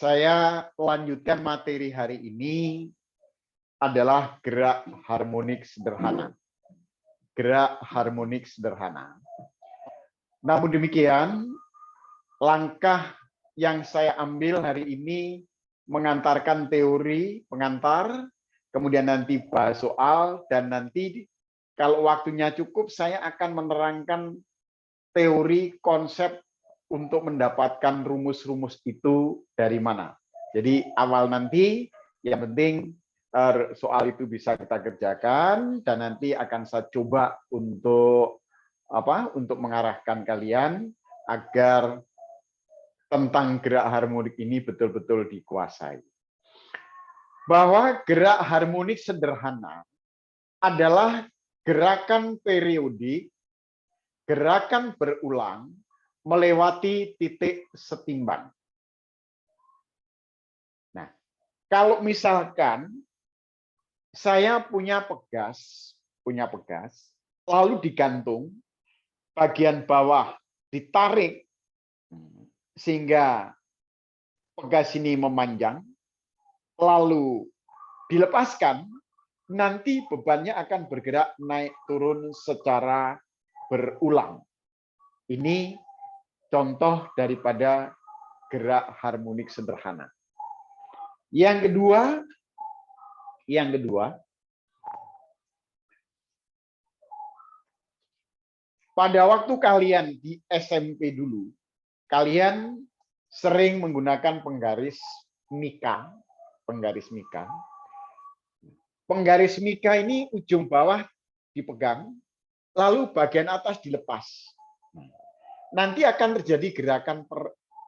Saya lanjutkan materi hari ini adalah gerak harmonik sederhana. Gerak harmonik sederhana. Namun demikian, langkah yang saya ambil hari ini mengantarkan teori, pengantar, kemudian nanti bahas soal, dan nanti kalau waktunya cukup, saya akan menerangkan teori konsep untuk mendapatkan rumus-rumus itu dari mana. Jadi awal nanti yang penting soal itu bisa kita kerjakan dan nanti akan saya coba untuk mengarahkan kalian agar tentang gerak harmonik ini betul-betul dikuasai. Bahwa gerak harmonik sederhana adalah gerakan periodik, gerakan berulang melewati titik setimbang. Nah, kalau misalkan saya punya pegas, lalu digantung, bagian bawah ditarik sehingga pegas ini memanjang, lalu dilepaskan, nanti bebannya akan bergerak naik turun secara berulang. Ini contoh daripada gerak harmonik sederhana. Yang kedua, pada waktu kalian di SMP dulu, kalian sering menggunakan penggaris mika. Penggaris mika ini ujung bawah dipegang, lalu bagian atas dilepas. Nanti akan terjadi gerakan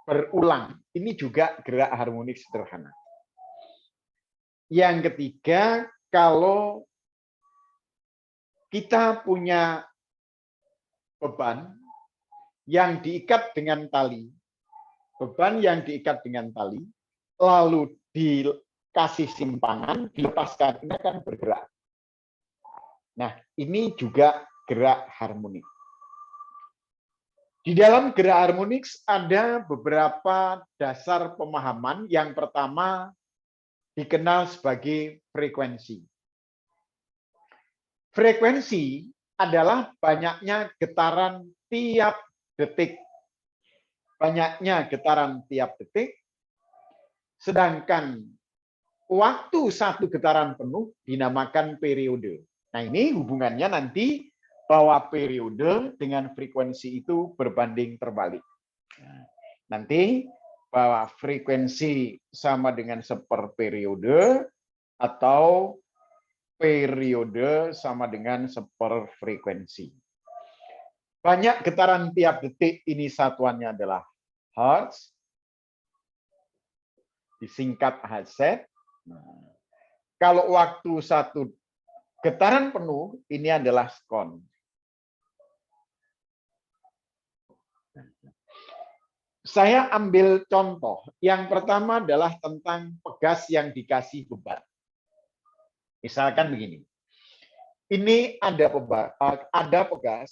berulang. Ini juga gerak harmonik sederhana. Yang ketiga, kalau kita punya beban yang diikat dengan tali, lalu dikasih simpangan, dilepaskan, ini akan bergerak. Nah, ini juga gerak harmonik. Di dalam gerak harmonik ada beberapa dasar pemahaman. Yang pertama dikenal sebagai frekuensi. Frekuensi adalah banyaknya getaran tiap detik. Sedangkan waktu satu getaran penuh dinamakan periode. Nah, ini hubungannya nanti bahwa periode dengan frekuensi itu berbanding terbalik. Nanti bahwa frekuensi sama dengan seperperiode atau periode sama dengan seperfrekuensi. Banyak getaran tiap detik, ini satuannya adalah hertz, disingkat Hz. Kalau waktu satu getaran penuh, ini adalah sekon. Saya ambil contoh. Yang pertama adalah tentang pegas yang dikasih beban. Misalkan begini. Ini ada pegas,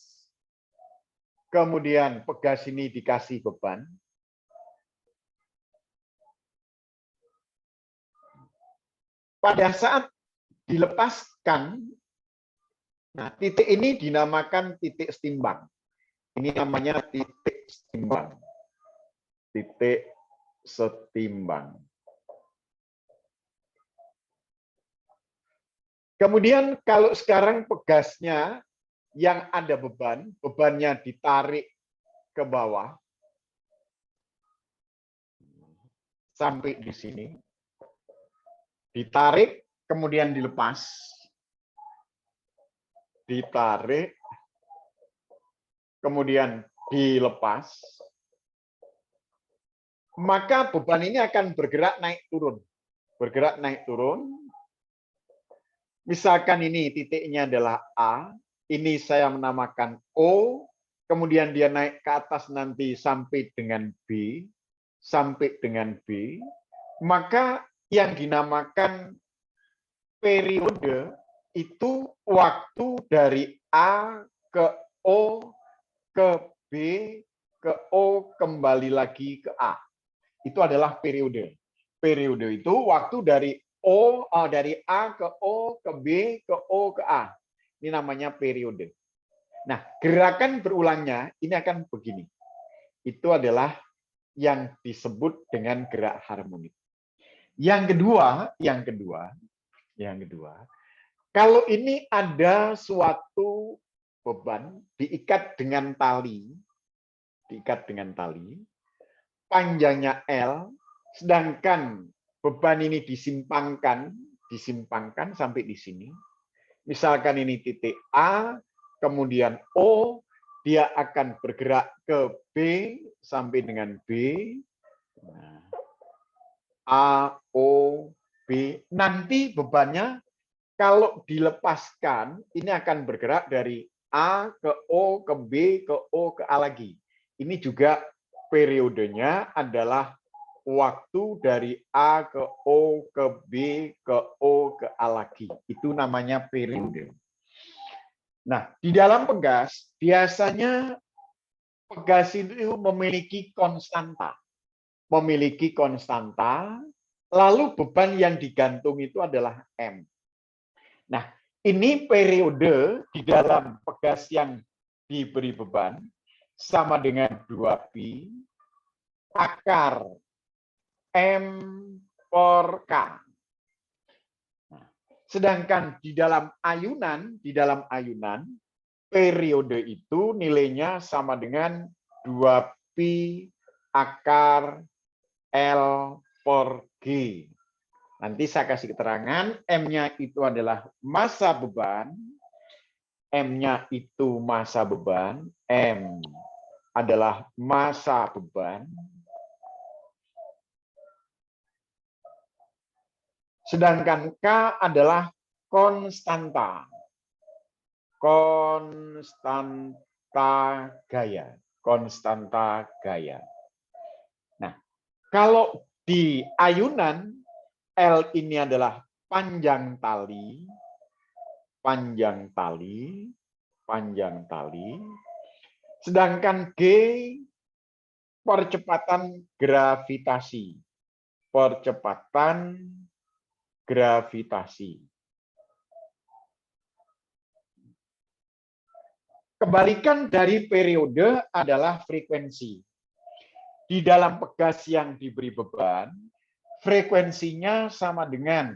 kemudian pegas ini dikasih beban. Pada saat dilepaskan, nah titik ini dinamakan titik setimbang. Ini namanya titik setimbang. Titik setimbang. Kemudian kalau sekarang pegasnya yang ada bebannya ditarik ke bawah sampai di sini, ditarik kemudian dilepas, ditarik kemudian dilepas, maka beban ini akan bergerak naik turun. Misalkan ini titiknya adalah A, ini saya menamakan O, kemudian dia naik ke atas nanti sampai dengan B, maka yang dinamakan periode itu waktu dari A ke O, ke B, ke O, kembali lagi ke A. Itu adalah periode. periode itu waktu dari dari A ke O ke B ke O ke A. Ini namanya periode. Nah, gerakan berulangnya ini akan begini. Itu adalah yang disebut dengan gerak harmonik. Yang kedua, kalau ini ada suatu beban diikat dengan tali, panjangnya L, sedangkan beban ini disimpangkan sampai di sini. Misalkan ini titik A, kemudian O, dia akan bergerak ke B sampai dengan B. Nah, A, O, B. Nanti bebannya kalau dilepaskan, ini akan bergerak dari A ke O, ke B, ke O, ke A lagi. Ini juga periodenya adalah waktu dari A ke O, ke B, ke O, ke A lagi. Itu namanya periode. Nah, di dalam pegas, biasanya pegas itu memiliki konstanta. Lalu beban yang digantung itu adalah M. Nah, ini periode di dalam pegas yang diberi beban sama dengan 2pi akar M per K. Nah, sedangkan di dalam ayunan, periode itu nilainya sama dengan 2pi akar L per G. Nanti saya kasih keterangan, M-nya itu adalah massa beban, M-nya itu massa beban, M adalah massa beban, sedangkan K adalah konstanta gaya. Nah, kalau di ayunan, L ini adalah panjang tali, sedangkan G percepatan gravitasi. Kebalikan dari periode adalah frekuensi. Di dalam pegas yang diberi beban, frekuensinya sama dengan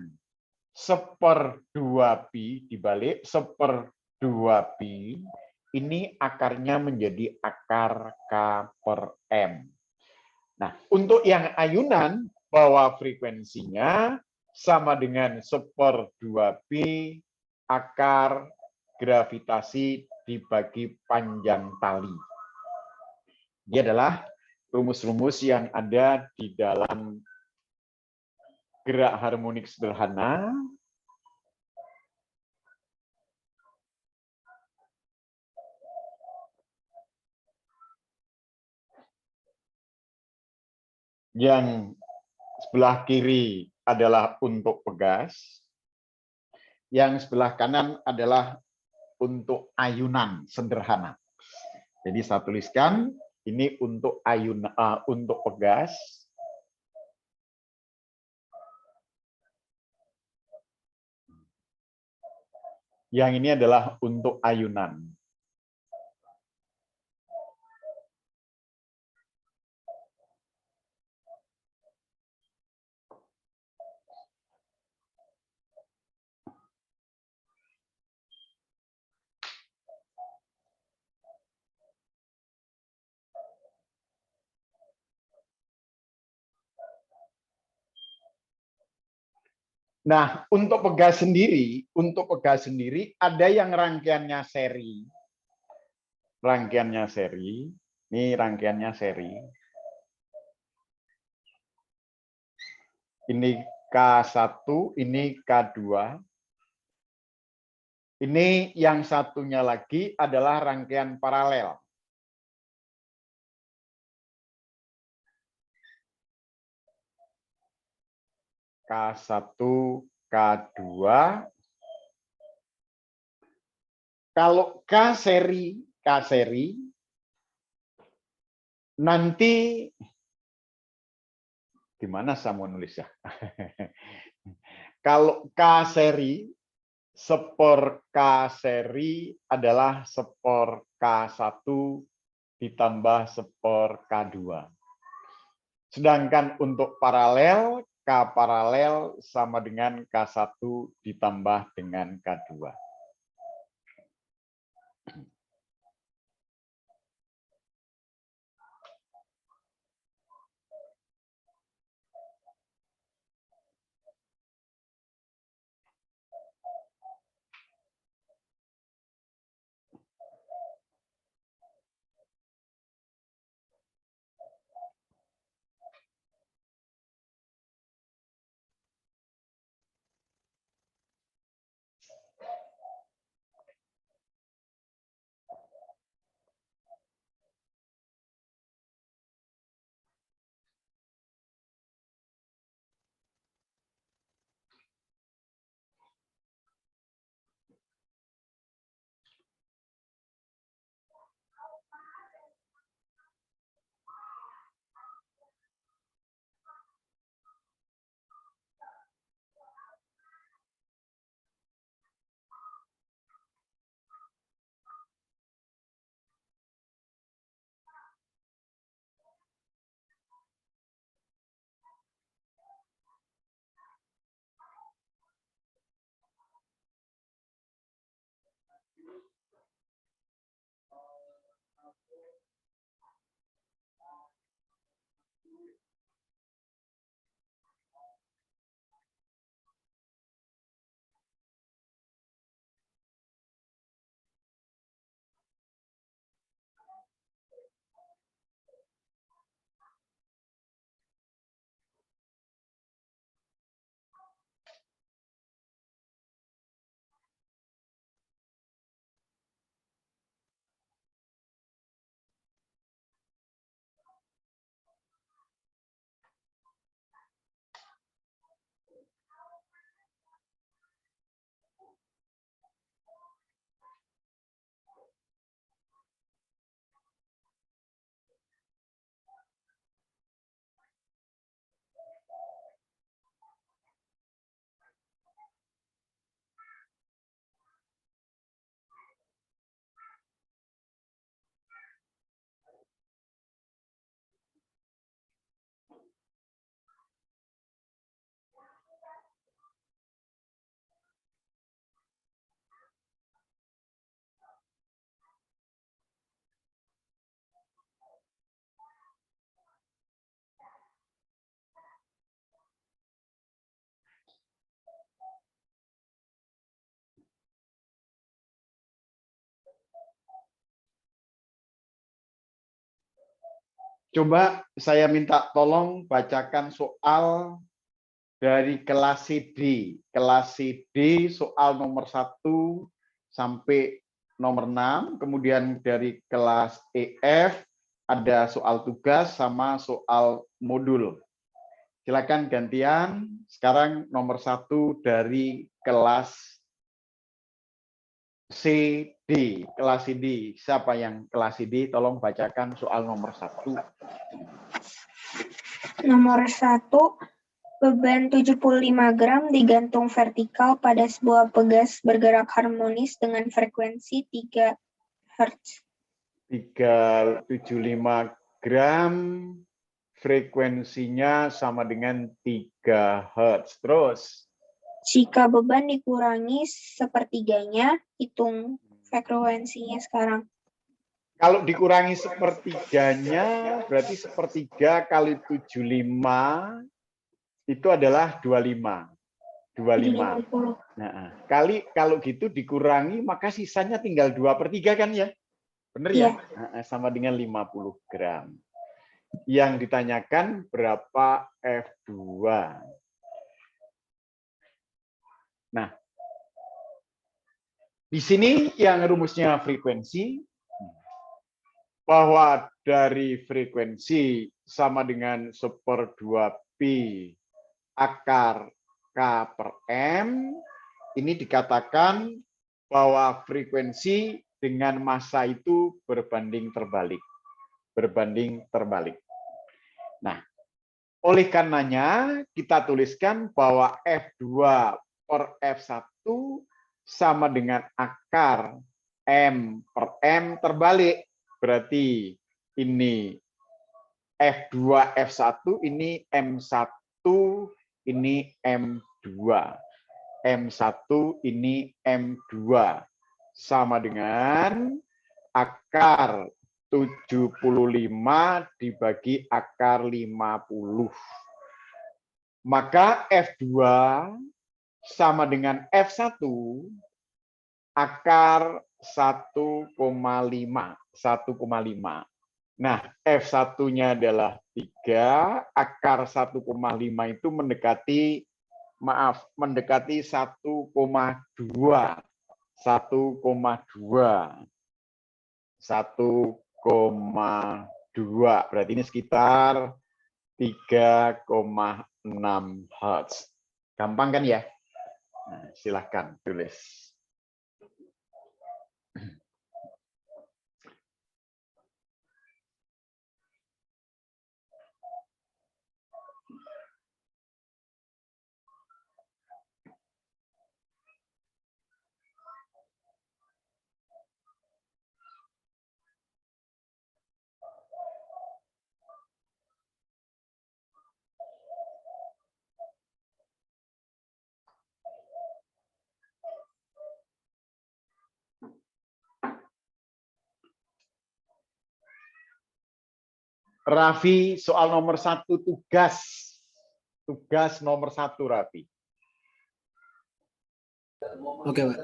1/2pi dibalik 1/2pi, ini akarnya menjadi akar K per M. Nah, untuk yang ayunan, bahwa frekuensinya sama dengan 1/2pi akar gravitasi dibagi panjang tali. Ini adalah rumus-rumus yang ada di dalam gerak harmonik sederhana. Yang sebelah kiri adalah untuk pegas, yang sebelah kanan adalah untuk ayunan sederhana. Jadi saya tuliskan ini untuk untuk pegas. Yang ini adalah untuk ayunan. Nah, untuk pegas sendiri ada yang rangkaiannya seri. Ini rangkaiannya seri. Ini K1, ini K2. Ini yang satunya lagi adalah rangkaian paralel. K1, K2. Kalau K seri nanti Gimana saya mau nulis ya? Kalau K seri, spor K seri adalah spor K1 ditambah spor K2. Sedangkan untuk paralel, K paralel sama dengan K1 ditambah dengan K2. Coba saya minta tolong bacakan soal dari kelas CD. Kelas CD soal nomor 1 sampai nomor 6. Kemudian dari kelas EF ada soal tugas sama soal modul. Silakan gantian. Sekarang nomor 1 dari kelas CD. Kelas CD. Siapa yang kelas CD? Tolong bacakan soal nomor 1. Nomor 1, beban 75 gram digantung vertikal pada sebuah pegas bergerak harmonis dengan frekuensi 3 Hz. 375 gram, frekuensinya sama dengan 3 Hz. Terus? Jika beban dikurangi sepertiganya, hitung frekuensinya sekarang. Kalau dikurangi sepertiganya, berarti sepertiga kali 75 itu adalah 25. 25. Nah, kalau gitu dikurangi, maka sisanya tinggal 2/3 kan ya? Benar ya? Nah, sama dengan 50 gram. Yang ditanyakan berapa F2. Nah, di sini yang rumusnya frekuensi, bahwa dari frekuensi sama dengan 1/2 pi akar K per M, ini dikatakan bahwa frekuensi dengan massa itu berbanding terbalik. Berbanding terbalik. Nah, Oleh karenanya, kita tuliskan bahwa F2 per F1 sama dengan akar M per M terbalik. Berarti ini F2, F1, ini M1, ini M2. M1, ini M2. Sama dengan akar 75 dibagi akar 50. Maka F2 sama dengan F1 akar 1,5. Nah, F1-nya adalah 3, akar 1,5 itu mendekati 1,2. 1,2. Berarti ini sekitar 3,6 Hz. Gampang kan ya? Nah, silahkan tulis. Raffi, soal nomor 1 tugas. Tugas nomor 1, Raffi. Oke, Pak.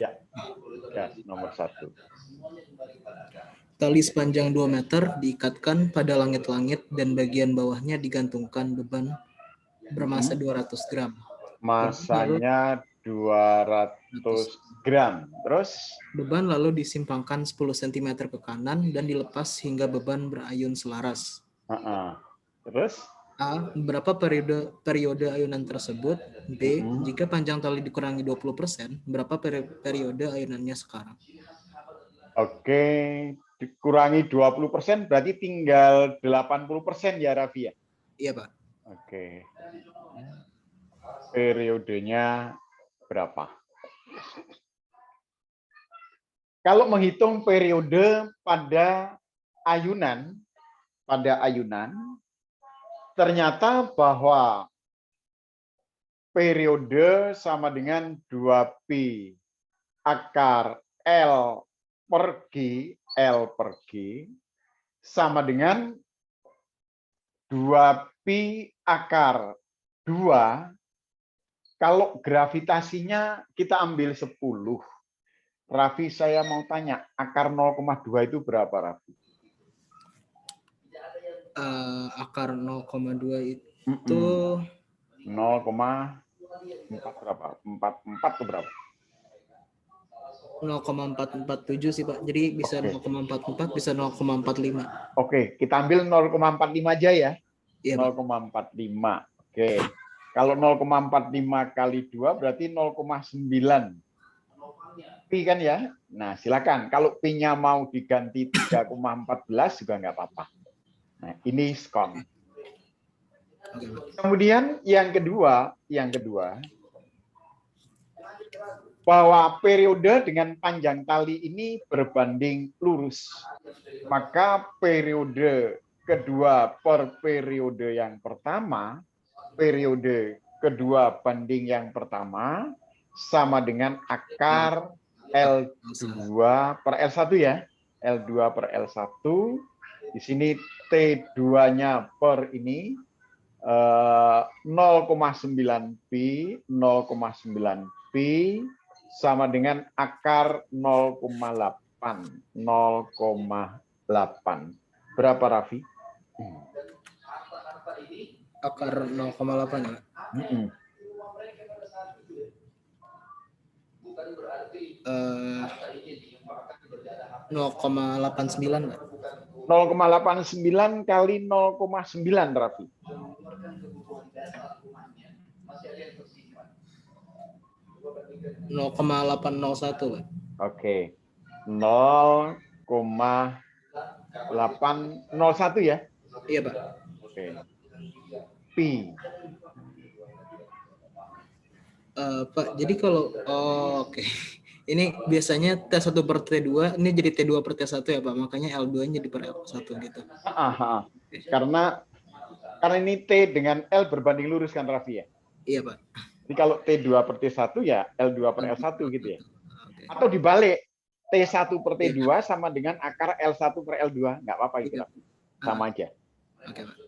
Ya, tugas nomor 1. Tali sepanjang 2 meter diikatkan pada langit-langit dan bagian bawahnya digantungkan beban bermasa 200 gram. Masanya 200 gram. Terus? Beban lalu disimpangkan 10 cm ke kanan dan dilepas hingga beban berayun selaras. Terus? A. Berapa periode ayunan tersebut? B. Jika panjang tali dikurangi 20%, berapa periode ayunannya sekarang? Oke, dikurangi 20% berarti tinggal 80% ya, Raffi ya? Iya, Pak. Oke. Periodenya berapa? Kalau menghitung periode pada ayunan, ternyata bahwa periode sama dengan 2P akar L per G sama dengan 2P akar 2. Kalau gravitasinya kita ambil 10. Raffi, saya mau tanya, akar 0,2 itu berapa, Raffi? Akar 0,2 itu 0,4 berapa? 44 itu berapa? 0,447 sih, Pak. Jadi bisa 0,44, bisa 0,45. Oke, kita ambil 0,45 aja ya. Iya, 0,45. Oke. Kalau 0,45 kali 2 berarti 0,9. Pi kan ya? Nah, silakan. Kalau Pi-nya mau diganti 3,14 juga nggak apa-apa. Nah, ini skon. Kemudian yang kedua, bahwa periode dengan panjang tali ini berbanding lurus. Maka periode kedua per periode yang pertama, periode kedua banding yang pertama sama dengan akar L2 per L1 ya. L2 per L1. Di sini T2-nya per ini 0,9 pi, 0,9 pi sama dengan akar 0,8. 0,8. Berapa, Raffi? Akar 0,8 ya? 0,89, Pak. 0,89 kali 0,9, Raffi. 0,801, Pak. Oke. 0,801 ya? Iya, Pak. Oke. Pi. Pak, jadi kalau oke. Ini biasanya T1 per T2, ini jadi T2 per T1 ya Pak, makanya L2-nya jadi per L1 gitu. Karena ini T dengan L berbanding lurus kan Raffi ya? Iya Pak. Jadi kalau T2 per T1 ya L2 per L1 gitu ya. Oke. Atau dibalik, T1 per T2 Iya. sama dengan akar L1 per L2. Nggak apa-apa itu, Iya. Raffi. Sama aja. Oke Pak.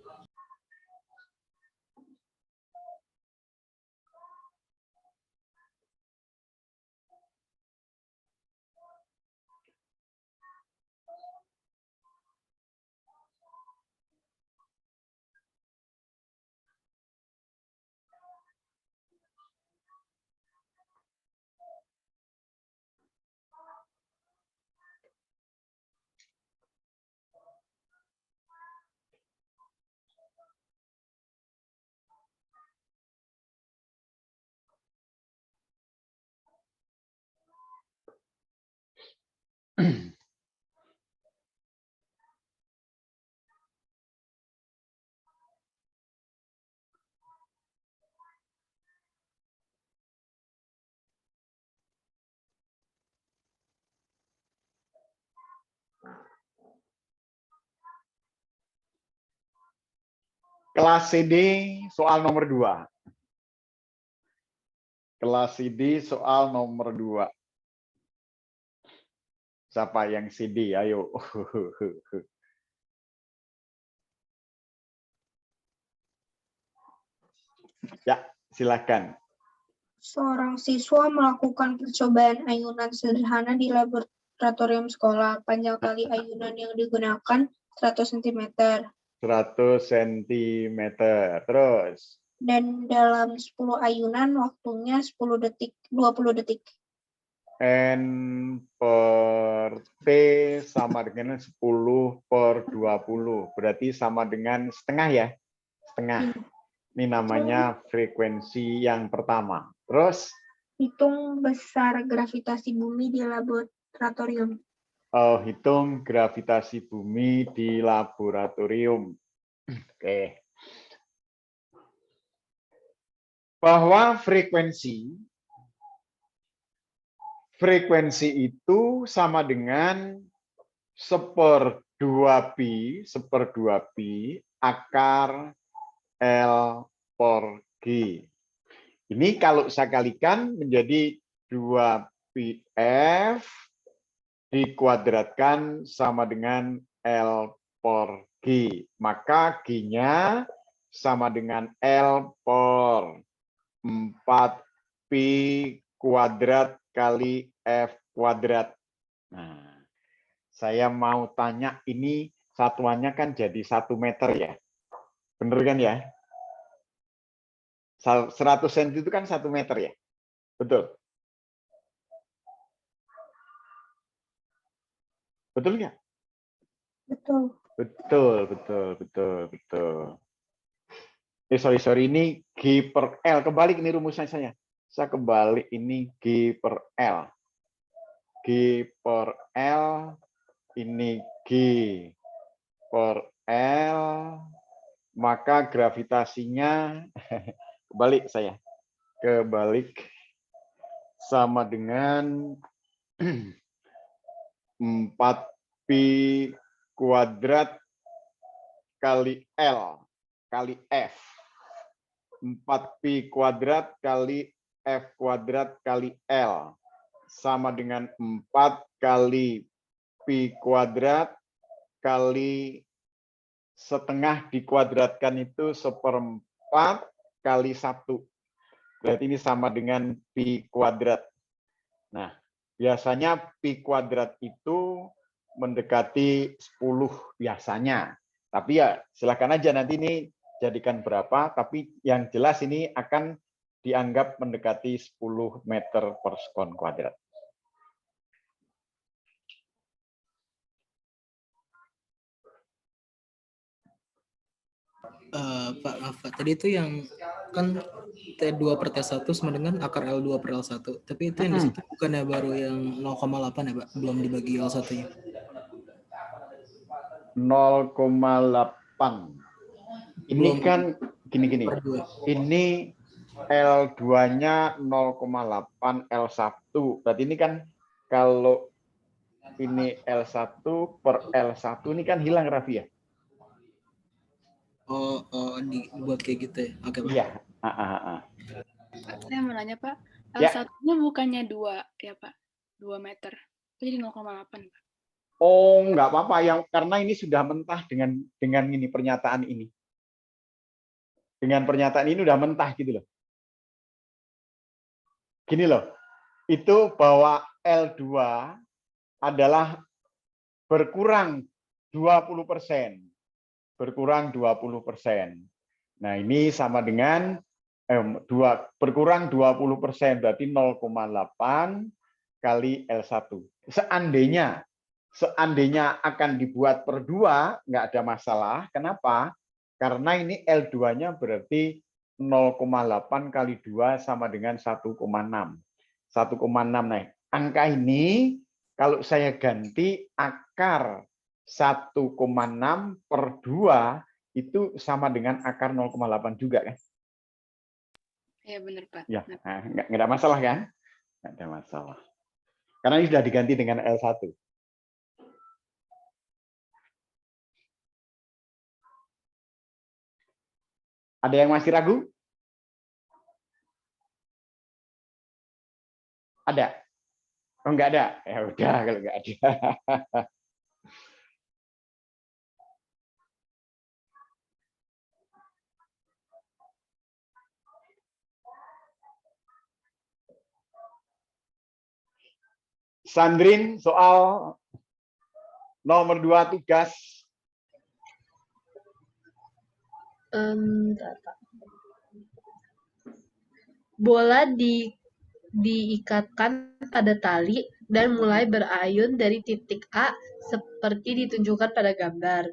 Kelas CD soal nomor 2. Kelas CD soal nomor 2. Siapa yang CD? Ayo. Ya, silakan. Seorang siswa melakukan percobaan ayunan sederhana di laboratorium sekolah. Panjang tali ayunan yang digunakan 100 cm. 100 cm. Terus. Dan dalam 10 ayunan waktunya 20 detik. N per T sama dengan 10 per 20. Berarti sama dengan setengah ya? Setengah. Ini namanya frekuensi yang pertama. Terus? Hitung besar gravitasi bumi di laboratorium. Hitung gravitasi bumi di laboratorium. Oke. Bahwa frekuensi itu sama dengan 1/2 pi akar L per G. Ini kalau saya kalikan menjadi 2πf dikuadratkan sama dengan L per G. Maka G-nya sama dengan L per 4pi kuadrat kali F kuadrat. Nah, saya mau tanya ini satuannya kan jadi 1 meter ya. Bener kan ya? 100 cm itu kan 1 meter ya? Betul? Betul nggak? Betul. Betul. Sorry, ini G per L. Kebalik ini rumusnya saya. Saya kebalik ini G per L. G per L, ini G per L, maka gravitasinya, kebalik sama dengan 4pi kuadrat kali L kali F. 4pi kuadrat kali F kuadrat kali L sama dengan 4 kali pi kuadrat kali setengah dikuadratkan itu 1/4 kali 1. Berarti ini sama dengan pi kuadrat. Nah, biasanya pi kuadrat itu mendekati 10 biasanya. Tapi ya silakan aja nanti ini jadikan berapa, tapi yang jelas ini akan dianggap mendekati 10 meter per sekon kuadrat. Pak, maaf Pak, tadi itu yang kan T2 per T1 sama dengan akar L2 per L1. Tapi itu yang di situ bukannya baru yang 0,8 ya Pak? Belum dibagi L1-nya. 0,8. Ini Belum. kan Gini. Per 2. Ini L2-nya 0,8 L1. Berarti ini kan kalau ini L1 per L1 ini kan hilang, Raffi ya? Oh, dibuat kayak gitu ya. Oke, Pak. Iya. Pak, saya mau nanya, Pak. Ya. L1-nya bukannya 2 ya, Pak? 2 meter. Jadi 0,8, Pak. Oh, nggak apa-apa yang karena ini sudah mentah dengan ini pernyataan ini. Dengan pernyataan ini udah mentah gitu loh. Gini loh. Itu bahwa L2 adalah berkurang 20%. Berkurang 20%. Nah, ini sama dengan berkurang 20%, berarti 0,8 kali L1. Seandainya akan dibuat per 2, nggak ada masalah. Kenapa? Karena ini L2-nya berarti 0,8 kali 2 sama dengan 1,6. 1,6. Nah, angka ini kalau saya ganti akar 1,6 per 2 itu sama dengan akar 0,8 juga kan? Iya, benar, Pak. Ya, nggak ada masalah kan? Nggak ada masalah. Karena ini sudah diganti dengan L1. Ada yang masih ragu? Ada? Oh, nggak ada? Ya udah kalau nggak ada. Sandrine, soal nomor 2 tugas. Bola diikatkan pada tali dan mulai berayun dari titik A seperti ditunjukkan pada gambar.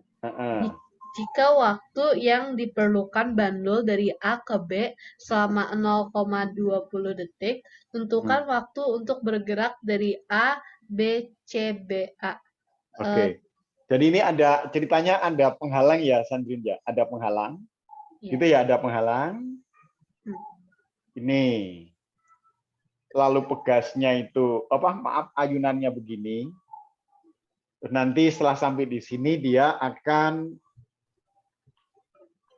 Jika waktu yang diperlukan bandul dari A ke B selama 0,20 detik, tentukan waktu untuk bergerak dari A, B, C, B, A. Oke. Jadi ini ada ceritanya ada penghalang ya, Sandrine ya, ada penghalang. Ya. Gitu ya, ada penghalang. Ini. Lalu pegasnya itu ayunannya begini. Terus nanti setelah sampai di sini dia akan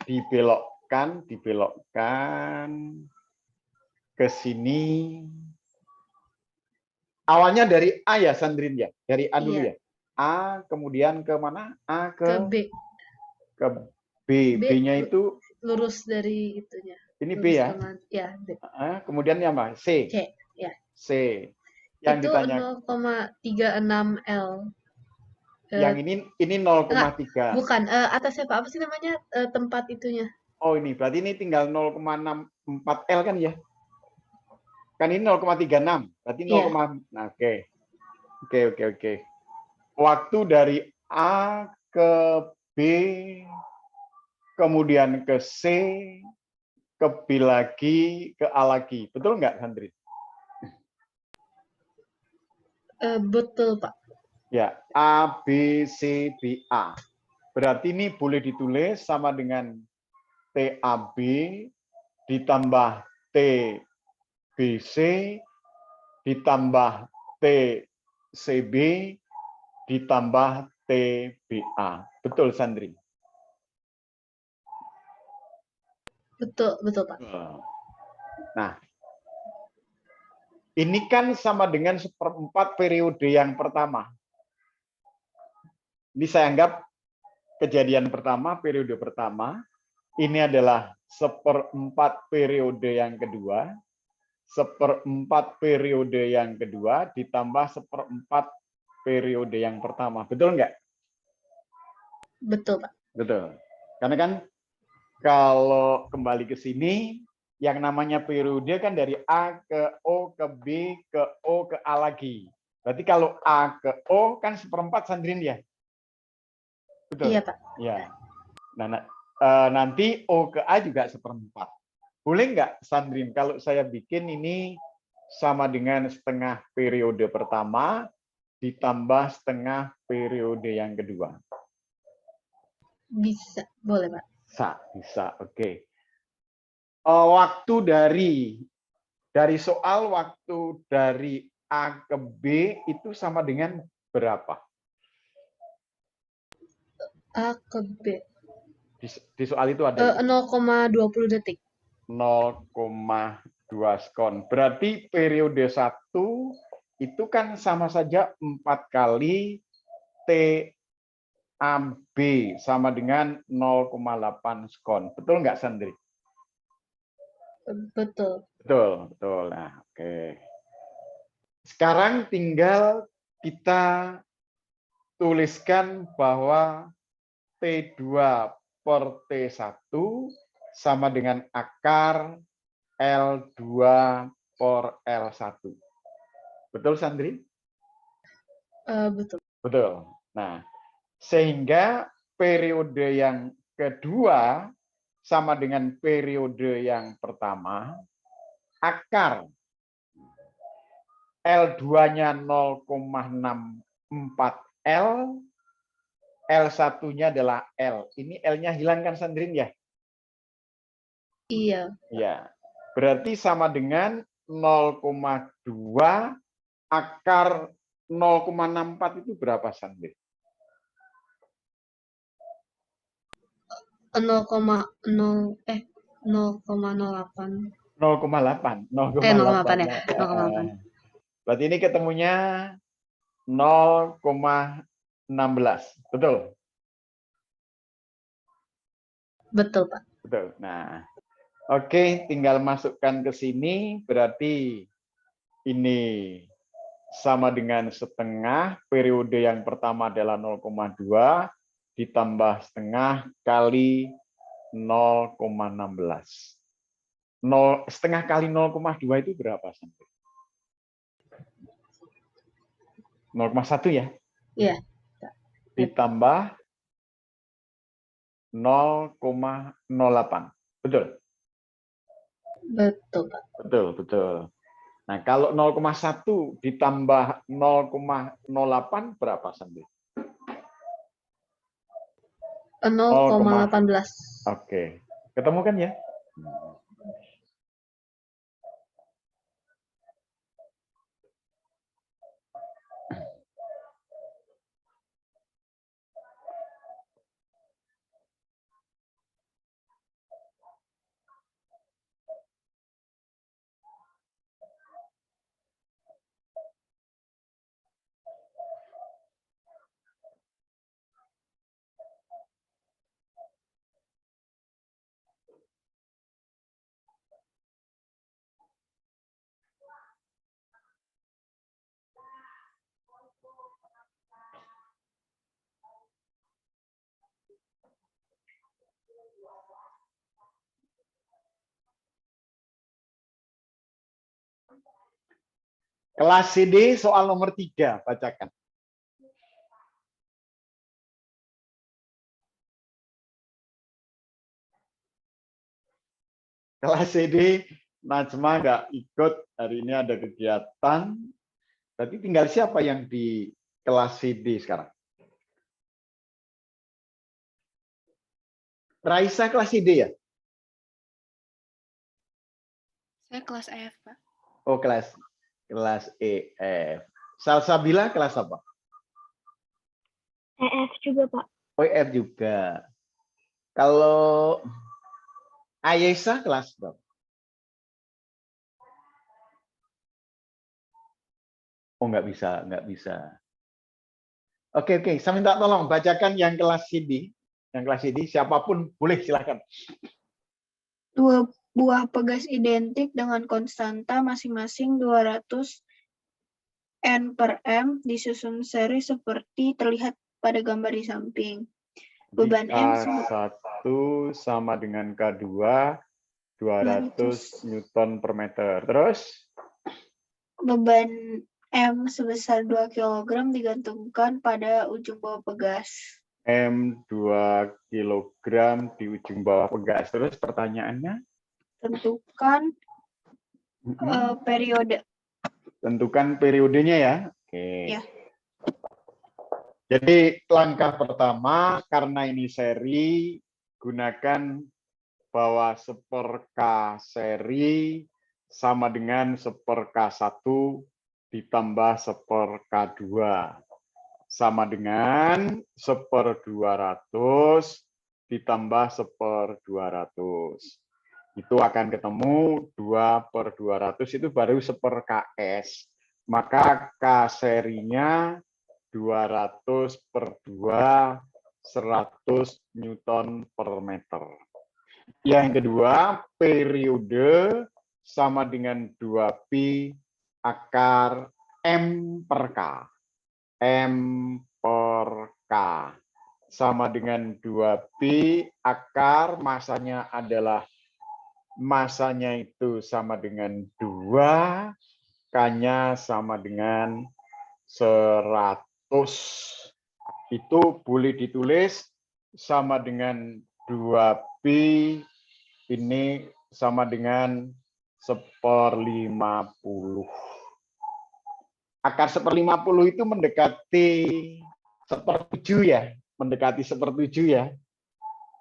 dibelokkan ke sini. Awalnya dari A ya, Sandrine ya, dari A dulu ya. A kemudian ke mana? A ke B. Ke B. B-nya itu lurus dari itunya. Ini lurus B ya. Ya, B. Kemudian yang apa? C. C, ya. C. Yang itu ditanya 0,36 L. Yang ini 0,3. Bukan, atasnya Pak, apa sih namanya tempat itunya? Oh, ini berarti ini tinggal 0,64 L kan ya? Kan ini 0,36. Berarti 0, nah, oke. Waktu dari A ke B, kemudian ke C, ke B lagi, ke A lagi. Betul nggak, Sandrine? Betul, Pak. Ya, A, B, C, B, A. Berarti ini boleh ditulis sama dengan TAB ditambah TBC ditambah TCB ditambah TBA. Betul, Sandrine? Betul, Pak. Nah, ini kan sama dengan 1/4 periode yang pertama. Ini saya anggap kejadian pertama, periode pertama. Ini adalah 1/4 periode yang kedua. 1/4 periode yang kedua ditambah 1/4 periode yang pertama. Betul nggak? Betul, Pak. Betul. Karena kan kalau kembali ke sini, yang namanya periode kan dari A ke O ke B ke O ke A lagi. Berarti kalau A ke O kan 1/4, Sandrine ya? Betul? Iya, Pak. Ya. Nah, nanti O ke A juga 1/4. Boleh nggak, Sandrine, kalau saya bikin ini sama dengan setengah periode pertama ditambah setengah periode yang kedua? Bisa, boleh, Pak. Bisa, oke. waktu dari soal waktu dari A ke B itu sama dengan berapa? A ke B. Di soal itu ada 0,20 detik. 0,2 sekon. Berarti periode 1 itu kan sama saja 4 kali TAB sama dengan 0,8 sekon. Betul nggak, Sandri? Betul. Betul. Nah, oke. Sekarang tinggal kita tuliskan bahwa T2 per T1 sama dengan akar L2 per L1. Betul, Sandri? Betul. Betul. Nah, sehingga periode yang kedua sama dengan periode yang pertama, akar L2-nya 0,64 L, L1-nya adalah L. Ini L-nya hilang kan, Sandrin ya? Iya. Ya. Berarti sama dengan 0,2 akar 0,64 itu berapa, Sandrin? 0,08. 0,8. 0,8 ya. 0,8. Berarti ini ketemunya 0,16. Betul? Betul, Pak. Betul. Nah, oke, tinggal masukkan ke sini. Berarti ini sama dengan setengah. Periode yang pertama adalah 0,2 ditambah setengah kali 0,16. Setengah kali 0,2 itu berapa? 0,1 ya? Iya. Ditambah 0,08. Betul? Betul, Pak. Betul. Nah, kalau 0,1 ditambah 0,08 berapa, Sandi? 0,18. Oke. Ketemu kan ya? Kelas CD soal nomor 3, bacakan. Kelas CD, Najma nggak ikut, hari ini ada kegiatan. Berarti tinggal siapa yang di kelas CD sekarang? Raisa kelas CD ya? Saya kelas EF, Pak. Oh, kelas EF. Salsabila kelas apa? EF juga, Pak. Oh, EF juga. Kalau Ayesa kelas berapa? Oh, nggak bisa. Oke. Saya minta tolong bacakan yang kelas CD. Yang kelas CD, siapapun boleh, silahkan. 2 buah pegas identik dengan konstanta masing-masing 200 N per M disusun seri seperti terlihat pada gambar di samping. Beban M K1 sama dengan K2, 200 Newton per meter. Terus? Beban M sebesar 2 kg digantungkan pada ujung bawah pegas. M 2 kg di ujung bawah pegas. Terus pertanyaannya? Tentukan periode. Tentukan periodenya ya. Oke. Ya. Jadi langkah pertama, karena ini seri, gunakan bahwa 1/K seri sama dengan 1/K1 ditambah 1/K2 sama dengan 1/200 ditambah 1/200. Itu akan ketemu 2/200 itu baru 1/Ks. Maka K serinya 200/2 100 Newton per meter. Yang kedua, periode sama dengan 2pi akar M per K. M per K sama dengan 2pi akar masanya itu sama dengan 2, K-nya sama dengan 100. Itu boleh ditulis sama dengan 2pi ini sama dengan 1/50. Akar 1/50 itu mendekati 1/7 ya, mendekati 1/7 ya.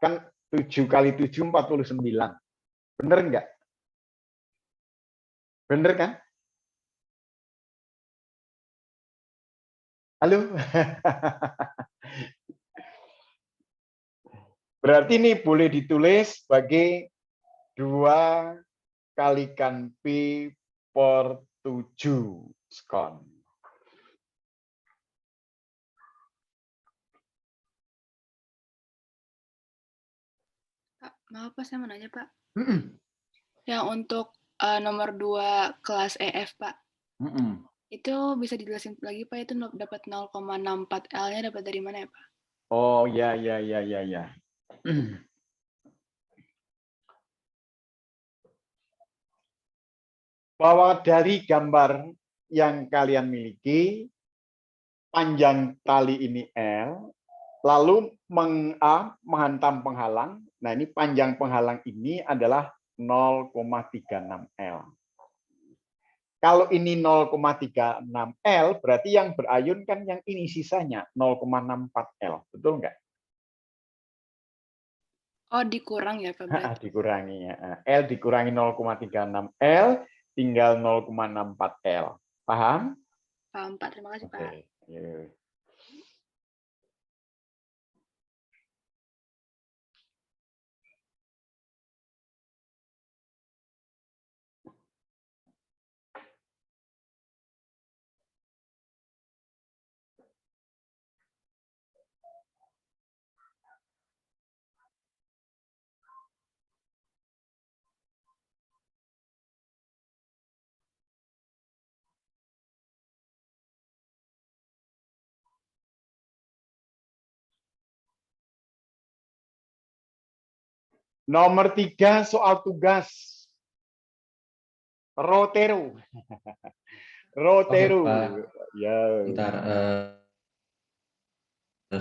Kan 7 kali 7 49. Bener enggak? Bener kan? Halo? Berarti ini boleh ditulis sebagai 2 kalikan pi per 7 skon. Pak, maaf Pak, saya mau nanya Pak. Yang untuk nomor 2 kelas EF Pak, itu bisa dijelasin lagi Pak, itu dapat 0,64 L-nya dapat dari mana ya Pak? Oh ya. Bahwa dari gambar yang kalian miliki, panjang tali ini L, lalu menghantam penghalang. Nah, ini panjang penghalang ini adalah 0,36 L. Kalau ini 0,36 L, berarti yang berayun kan yang ini sisanya 0,64 L. Betul nggak? Oh, dikurang ya Pak berarti? Dikurangi ya. L dikurangi 0,36 L, tinggal 0,64 L. Paham? Paham Pak, terima kasih Pak. Oke. Nomor 3 soal tugas. Rotero. Rotero. Oke, Pak. Ya. Bentar,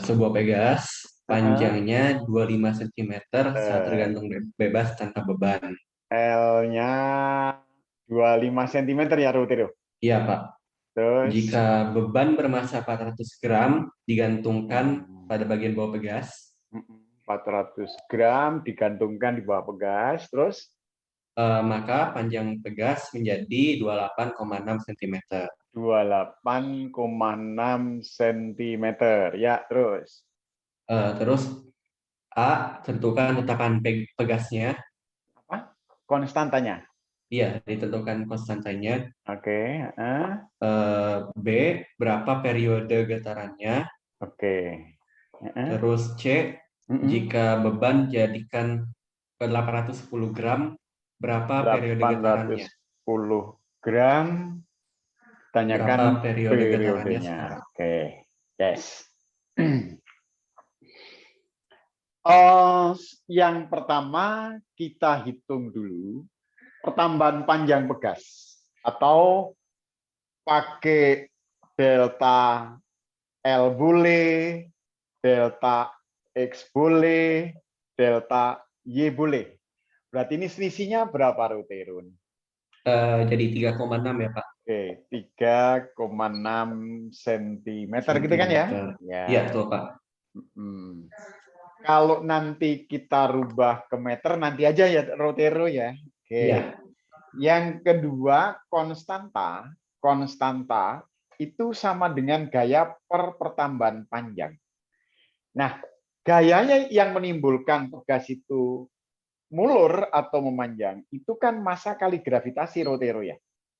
sebuah Pegas panjangnya 25 cm saat tergantung bebas tanpa beban. L-nya 25 cm ya, Rotero? Iya, Pak. Terus Jika beban bermassa 400 gram digantungkan pada bagian bawah Pegas, 400 gram digantungkan di bawah Pegas, terus maka panjang Pegas menjadi 28,6 cm. 28,6 cm. Ya, terus. Terus A, tentukan letakan Pegasnya. Apa? Konstantanya. Iya, ditentukan konstantanya. Oke. B, berapa periode getarannya. Oke. Terus C, jika beban jadikan 810 gram, berapa periode getarannya? 810 gram. Tanyakan Berapa periode getarannya periodenya. sekarang? Oke. Yes. Yang pertama kita hitung dulu pertambahan panjang Pegas atau pakai delta L boleh, delta X boleh, delta Y boleh. Berarti ini selisihnya berapa, Roterun? Jadi 3,6 ya, Pak. Oke, 3,6 cm gitu kan ya? Iya, betul, Pak. Kalau nanti kita rubah ke meter, nanti aja ya Rotero ya. Oke. Iya. Yang kedua, konstanta. Konstanta itu sama dengan gaya per pertambahan panjang. Nah, gayanya yang menimbulkan pegas itu mulur atau memanjang, itu kan massa kali gravitasi Rotero ya.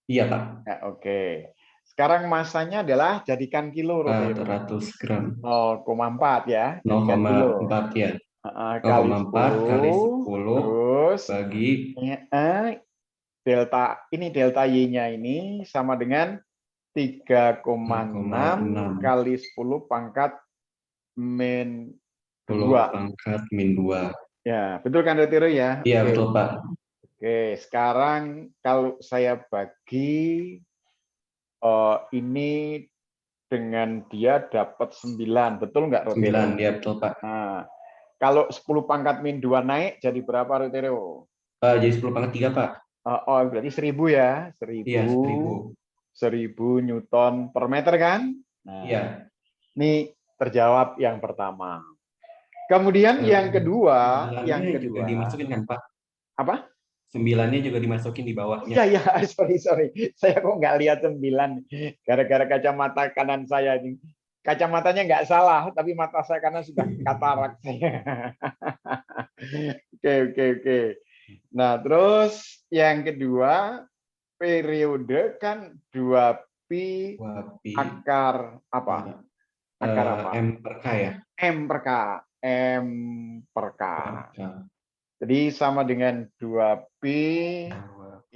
Iya, Pak. Nah, oke. Sekarang massanya adalah jadikan kilo Rotero. 400 gram. 0,4 ya, jadikan kilo. 0,4 ya. Kali 0,4 kali 10, 10 terus bagi delta Y-nya ini sama dengan 3,6 kali 10 pangkat min 10 2. pangkat min 2. Ya, betul kan Rotero ya? Iya, Oke. betul, Pak. Oke, sekarang kalau saya bagi ini dengan dia dapat 9, betul nggak Rotero? 9, ya betul, Pak. Nah, kalau 10 pangkat min 2 naik jadi berapa Rotero? Jadi 10 pangkat 3, Pak. Oh, berarti 1000 ya? 1000. Iya, 1000. 1000 Newton per meter kan? Nah, Iya. ini terjawab yang pertama. Kemudian yang kedua, juga dimasukin kan, Pak? Apa? 9-nya juga dimasukin di bawahnya. Iya, sorry. Saya kok nggak lihat 9. Gara-gara kacamata kanan saya ini. Kacamatanya nggak salah, tapi mata saya kanan sudah katarak saya. Oke. Nah, terus yang kedua, periode kan 2pi akar apa? Akar apa? M per K ya? M per K. Jadi sama dengan 2pi,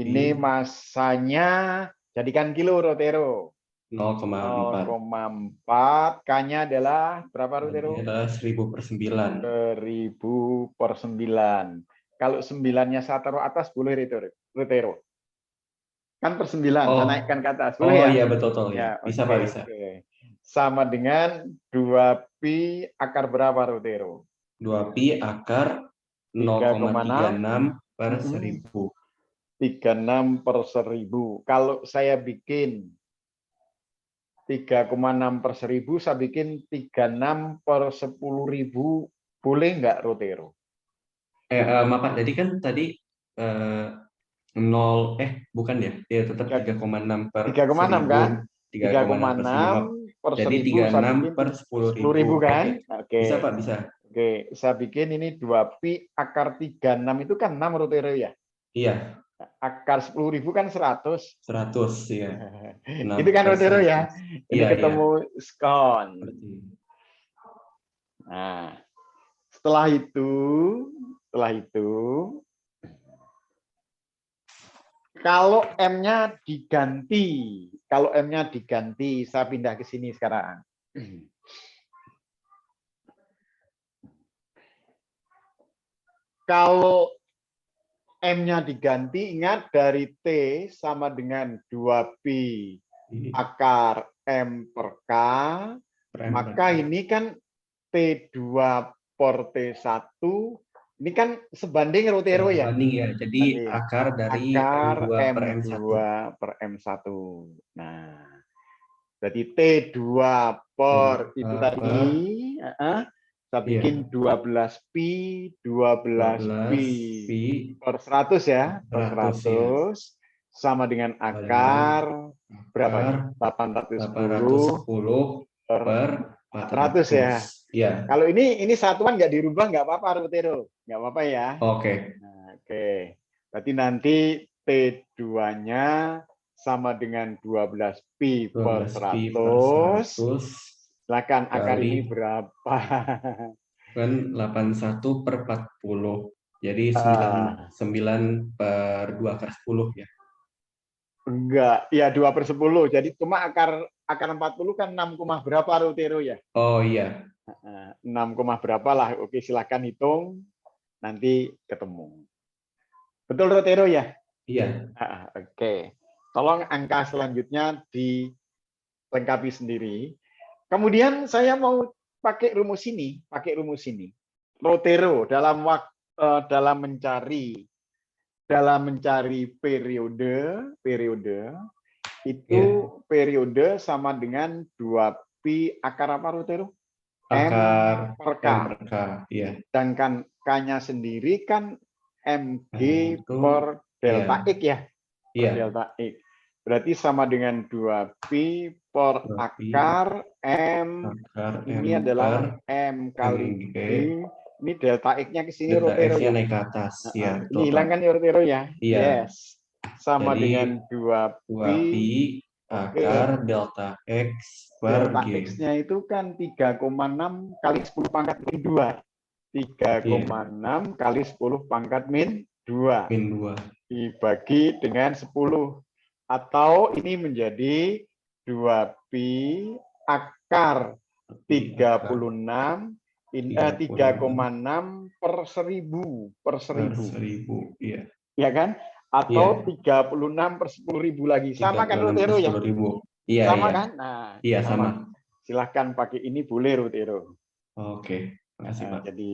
ini massanya jadikan kilo Rotero. 0,4. 0,4, K-nya adalah berapa Rotero? Adalah 1000 per 9. 1000 per 9. Kalau 9-nya saya taruh atas boleh Rotero. Kan per 9, saya naikkan ke atas. Boleh ya? Iya, betul. Ya, Bisa, Pak, bisa. Sama dengan 2pi akar berapa Rotero? 2pi akar 0,36 per 1000. 36 per 1000. Kalau saya bikin 3,6 per 1000, saya bikin 36 per 10.000. Boleh nggak Rotero? Maaf, Pak. Jadi kan tadi 0, bukan ya? Dia tetap 3,6 per 3,6 kan? 3,6 per 1000. Jadi 36 per 10.000 kan? Oke. Bisa, Pak, bisa. Oke, saya bikin ini 2pi akar 36 itu kan 6 Rotero ya? Iya. Akar 10.000 kan 100. 100 ya. Itu kan Rotero ya? Ini ketemu skon. Nah, setelah itu kalau M-nya diganti, saya pindah ke sini sekarang. Kalau M-nya diganti, ingat dari T sama dengan 2pi akar M per K, maka ini kan T2 per T1, ini kan sebanding Rotero ya? Sebanding ya, jadi akar dari M2 per M1. per M1. Nah, berarti T2 per itu tadi, saya bikin 12pi per 100 ya, per 100 sama dengan akar berapa? 810 per 400 ya. Iya. Kalau ini satuan nggak dirubah nggak apa-apa Rotero, nggak apa-apa ya. Oke. Nah, oke. Berarti nanti T2-nya sama dengan 12pi per 100. Silakan akar ini berapa? Kan 81 per 40. Jadi 9 per 2 akar 10 ya. Enggak, ya 2 per 10. Jadi cuma akar 40 kan 6, berapa Rotero ya? Oh iya. 6, berapa lah. Oke, silakan hitung. Nanti ketemu. Betul Rotero ya? Iya. Oke. Tolong angka selanjutnya dilengkapi sendiri. Kemudian saya mau pakai rumus ini. Rotero dalam mencari periode itu periode sama dengan 2pi akar apa Rotero? akar per K. M per K, iya. Sedangkan K-nya sendiri kan MG Itu, per delta iya. X ya. Per Iya. delta X. Berarti sama dengan 2Pi per 2pi akar M. akar Ini M adalah per M kali MG. G. Ini delta X-nya ke sini Delta rotero X-nya ya. naik ke atas, ya Ini betul, Pak. hilang kan ya rotero ya? Iya. Yes. Sama Jadi, dengan 2Pi 2pi akar delta X per delta G. X-nya itu kan 3,6 kali 10 pangkat min 2. 3,6 kali 10 pangkat min 2. Min 2. Dibagi dengan 10. Atau ini menjadi 2pi akar 36 3,6 per 1000 per 1000. Iya. Ya kan? Atau 36 per 10.000 lagi. Sama kan Rutero ya? 10.000. Iya, sama iya. kan? Nah, Iya, sama. Silahkan pakai ini boleh Rutero. Oke, makasih Pak. Jadi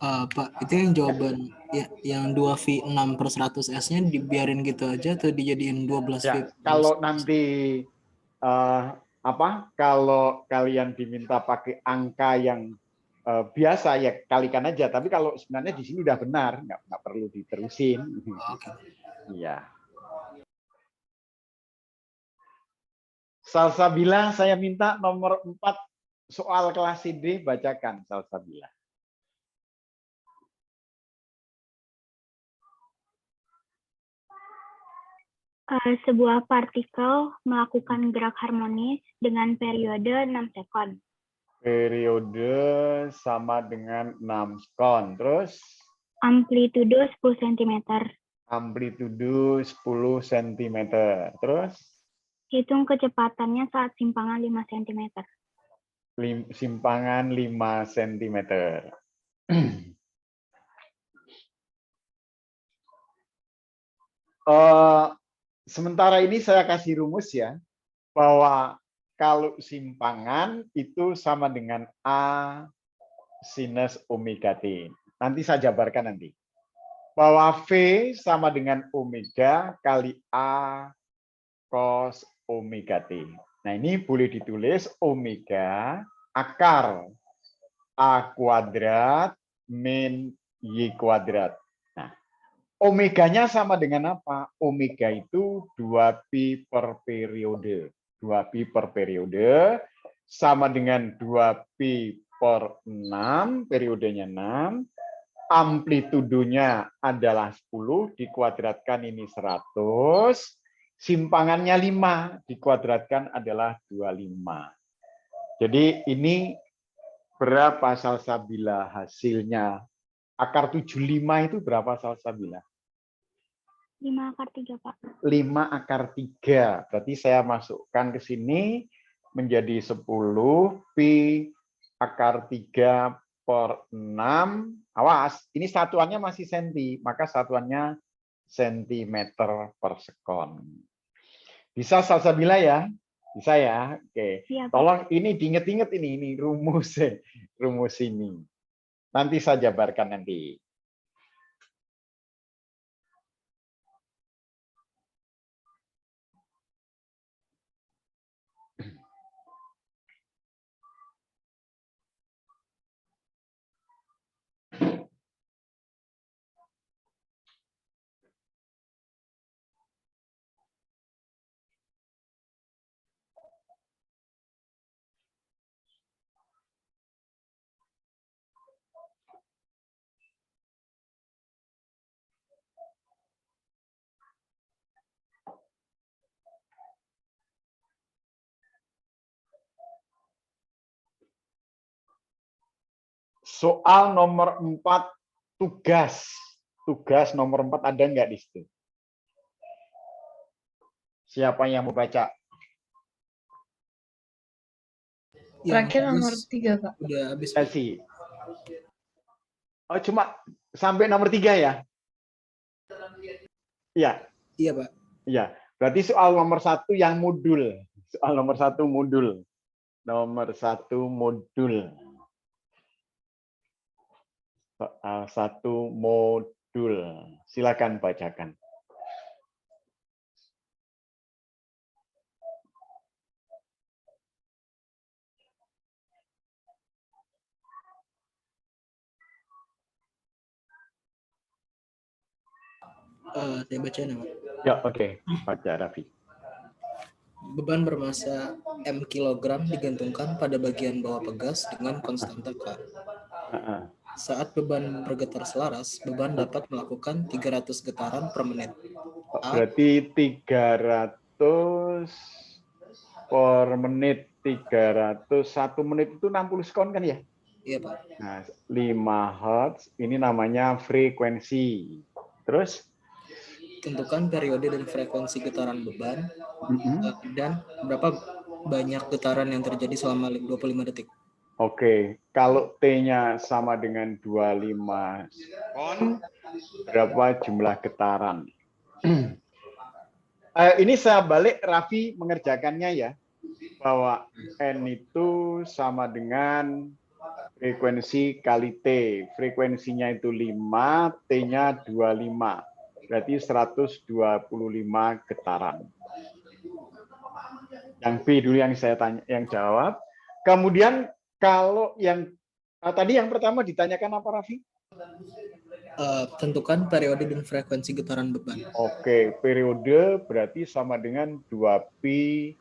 Pak, itu yang jawaban ya, yang 2V 6 per 100 S-nya dibiarin gitu aja atau dijadiin 12 V? ya, kalau nanti kalau kalian diminta pakai angka yang biasa ya kalikan aja. Tapi kalau sebenarnya di sini udah benar, nggak perlu diterusin. Oke. Iya. Salsabila, saya minta nomor 4 soal kelas CD bacakan Salsabila. Sebuah partikel melakukan gerak harmonis dengan periode 6 sekon. Periode sama dengan 6 sekon. Terus? Amplitudo 10 cm. Amplitudo 10 cm. Terus? Hitung kecepatannya saat simpangan 5 cm. Simpangan 5 cm. Sementara ini saya kasih rumus ya, bahwa kalau simpangan itu sama dengan A sinus omega T. Nanti saya jabarkan nanti. Bahwa V sama dengan omega kali A cos omega T. Nah ini boleh ditulis omega akar A kuadrat min Y kuadrat. Omeganya sama dengan apa? Omega itu 2pi per periode. 2pi per periode sama dengan 2pi per 6, periodenya 6. amplitudonya adalah 10, dikuadratkan ini 100, simpangannya 5, dikuadratkan adalah 25. Jadi ini berapa salsabila hasilnya? Akar 75 itu berapa salsabila? 5 akar 3, Pak. 5 akar 3. Berarti saya masukkan ke sini menjadi 10 pi akar 3 per 6. Awas, ini satuannya masih senti, maka satuannya sentimeter per sekon. Bisa salsabila ya? Bisa ya? Oke. Iya, Pak. Tolong ini diinget-inget ini rumus ini. Nanti saya jabarkan nanti. Soal nomor 4, tugas. Tugas nomor 4 ada nggak di situ? Siapa yang mau baca? Terakhir nomor 3, Pak. Udah habis. Kasih. Oh, cuma sampai nomor 3 ya? Iya. Iya, Pak. Iya. Berarti soal nomor 1 yang modul. Soal nomor 1 modul. Nomor 1 modul. Soal 1 modul. Silakan bacakan. Saya baca nama. Ya, oke. Baca Raffi. Beban bermasa M kilogram digantungkan pada bagian bawah pegas dengan konstanta K. Saat beban bergetar selaras, beban dapat melakukan 300 getaran per menit. Berarti 300 per menit. 300, 1 menit itu 60 sekon kan ya? Iya, Pak. Nah, 5 Hz, ini namanya frekuensi. Terus? Tentukan periode dan frekuensi getaran beban, dan berapa banyak getaran yang terjadi selama 25 detik. Oke, kalau T-nya sama dengan 25 sekon, berapa jumlah getaran? Ini saya balik, Raffi mengerjakannya ya, bahwa N itu sama dengan frekuensi kali T. Frekuensinya itu 5, T-nya 25. Berarti 125 getaran. Yang B dulu yang saya tanya, yang jawab. Kemudian kalau yang tadi yang pertama ditanyakan apa, Raffi? Tentukan periode dan frekuensi getaran beban. Oke, periode berarti sama dengan 2pi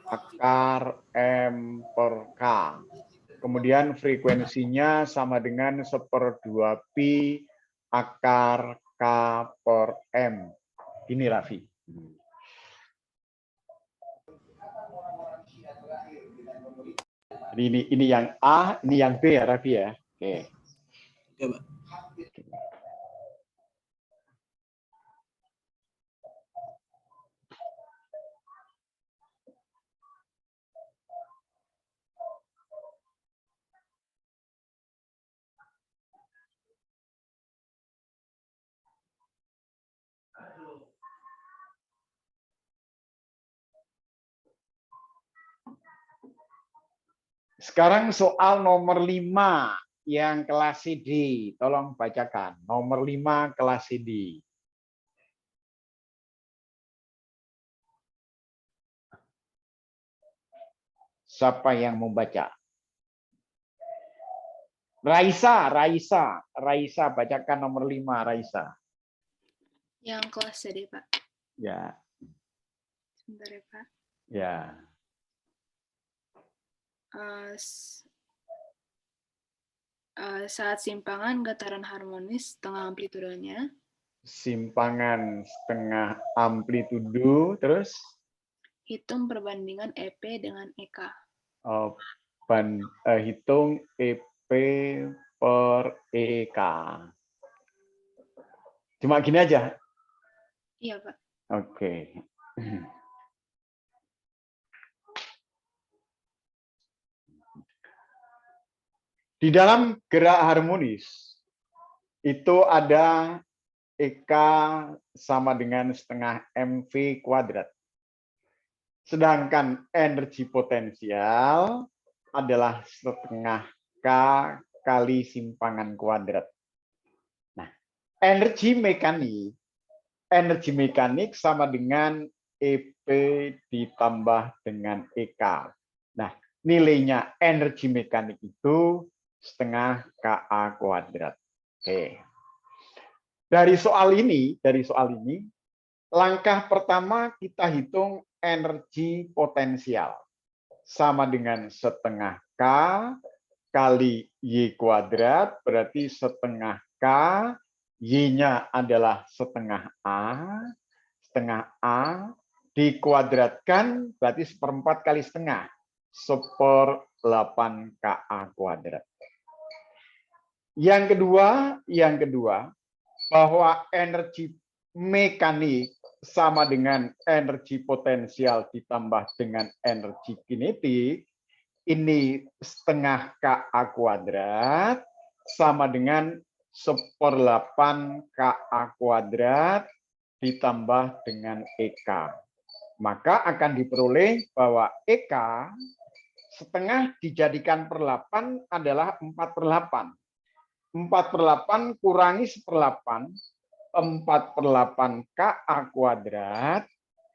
akar M per K. Kemudian frekuensinya sama dengan 1/2pi akar K per M. Ini Raffi. Jadi ini yang A, ini yang B ya Raffi ya. Oke. Ya, Pak. Sekarang soal nomor 5 yang kelas CD. Tolong bacakan. Nomor 5 kelas CD. Siapa yang membaca? Raisa, bacakan nomor 5, Raisa. Yang kelas CD, Pak. Ya. Sebentar ya, Pak. Ya. saat simpangan getaran harmonis setengah amplitudenya. Simpangan setengah amplitudo, terus Hitung perbandingan EP dengan EK. Hitung EP per EK. Cuma gini aja? Iya, Pak. Oke. Di dalam gerak harmonis, itu ada EK sama dengan setengah MV kuadrat. Sedangkan energi potensial adalah setengah K kali simpangan kuadrat. Nah, energi mekanik sama dengan EP ditambah dengan EK. Nah, nilainya energi mekanik itu setengah KA kuadrat. Oke. Dari soal ini, langkah pertama kita hitung energi potensial. Sama dengan setengah K kali Y kuadrat, berarti setengah K, Y-nya adalah setengah A, dikuadratkan, berarti 1/4 kali setengah, 1/8 KA kuadrat. Yang kedua, bahwa energi mekanik sama dengan energi potensial ditambah dengan energi kinetik, ini setengah KA kuadrat sama dengan 1/8 KA kuadrat ditambah dengan EK. Maka akan diperoleh bahwa EK setengah dijadikan per 8 adalah 4/8. 4/8 kurangi 1/8, 4/8 KA kuadrat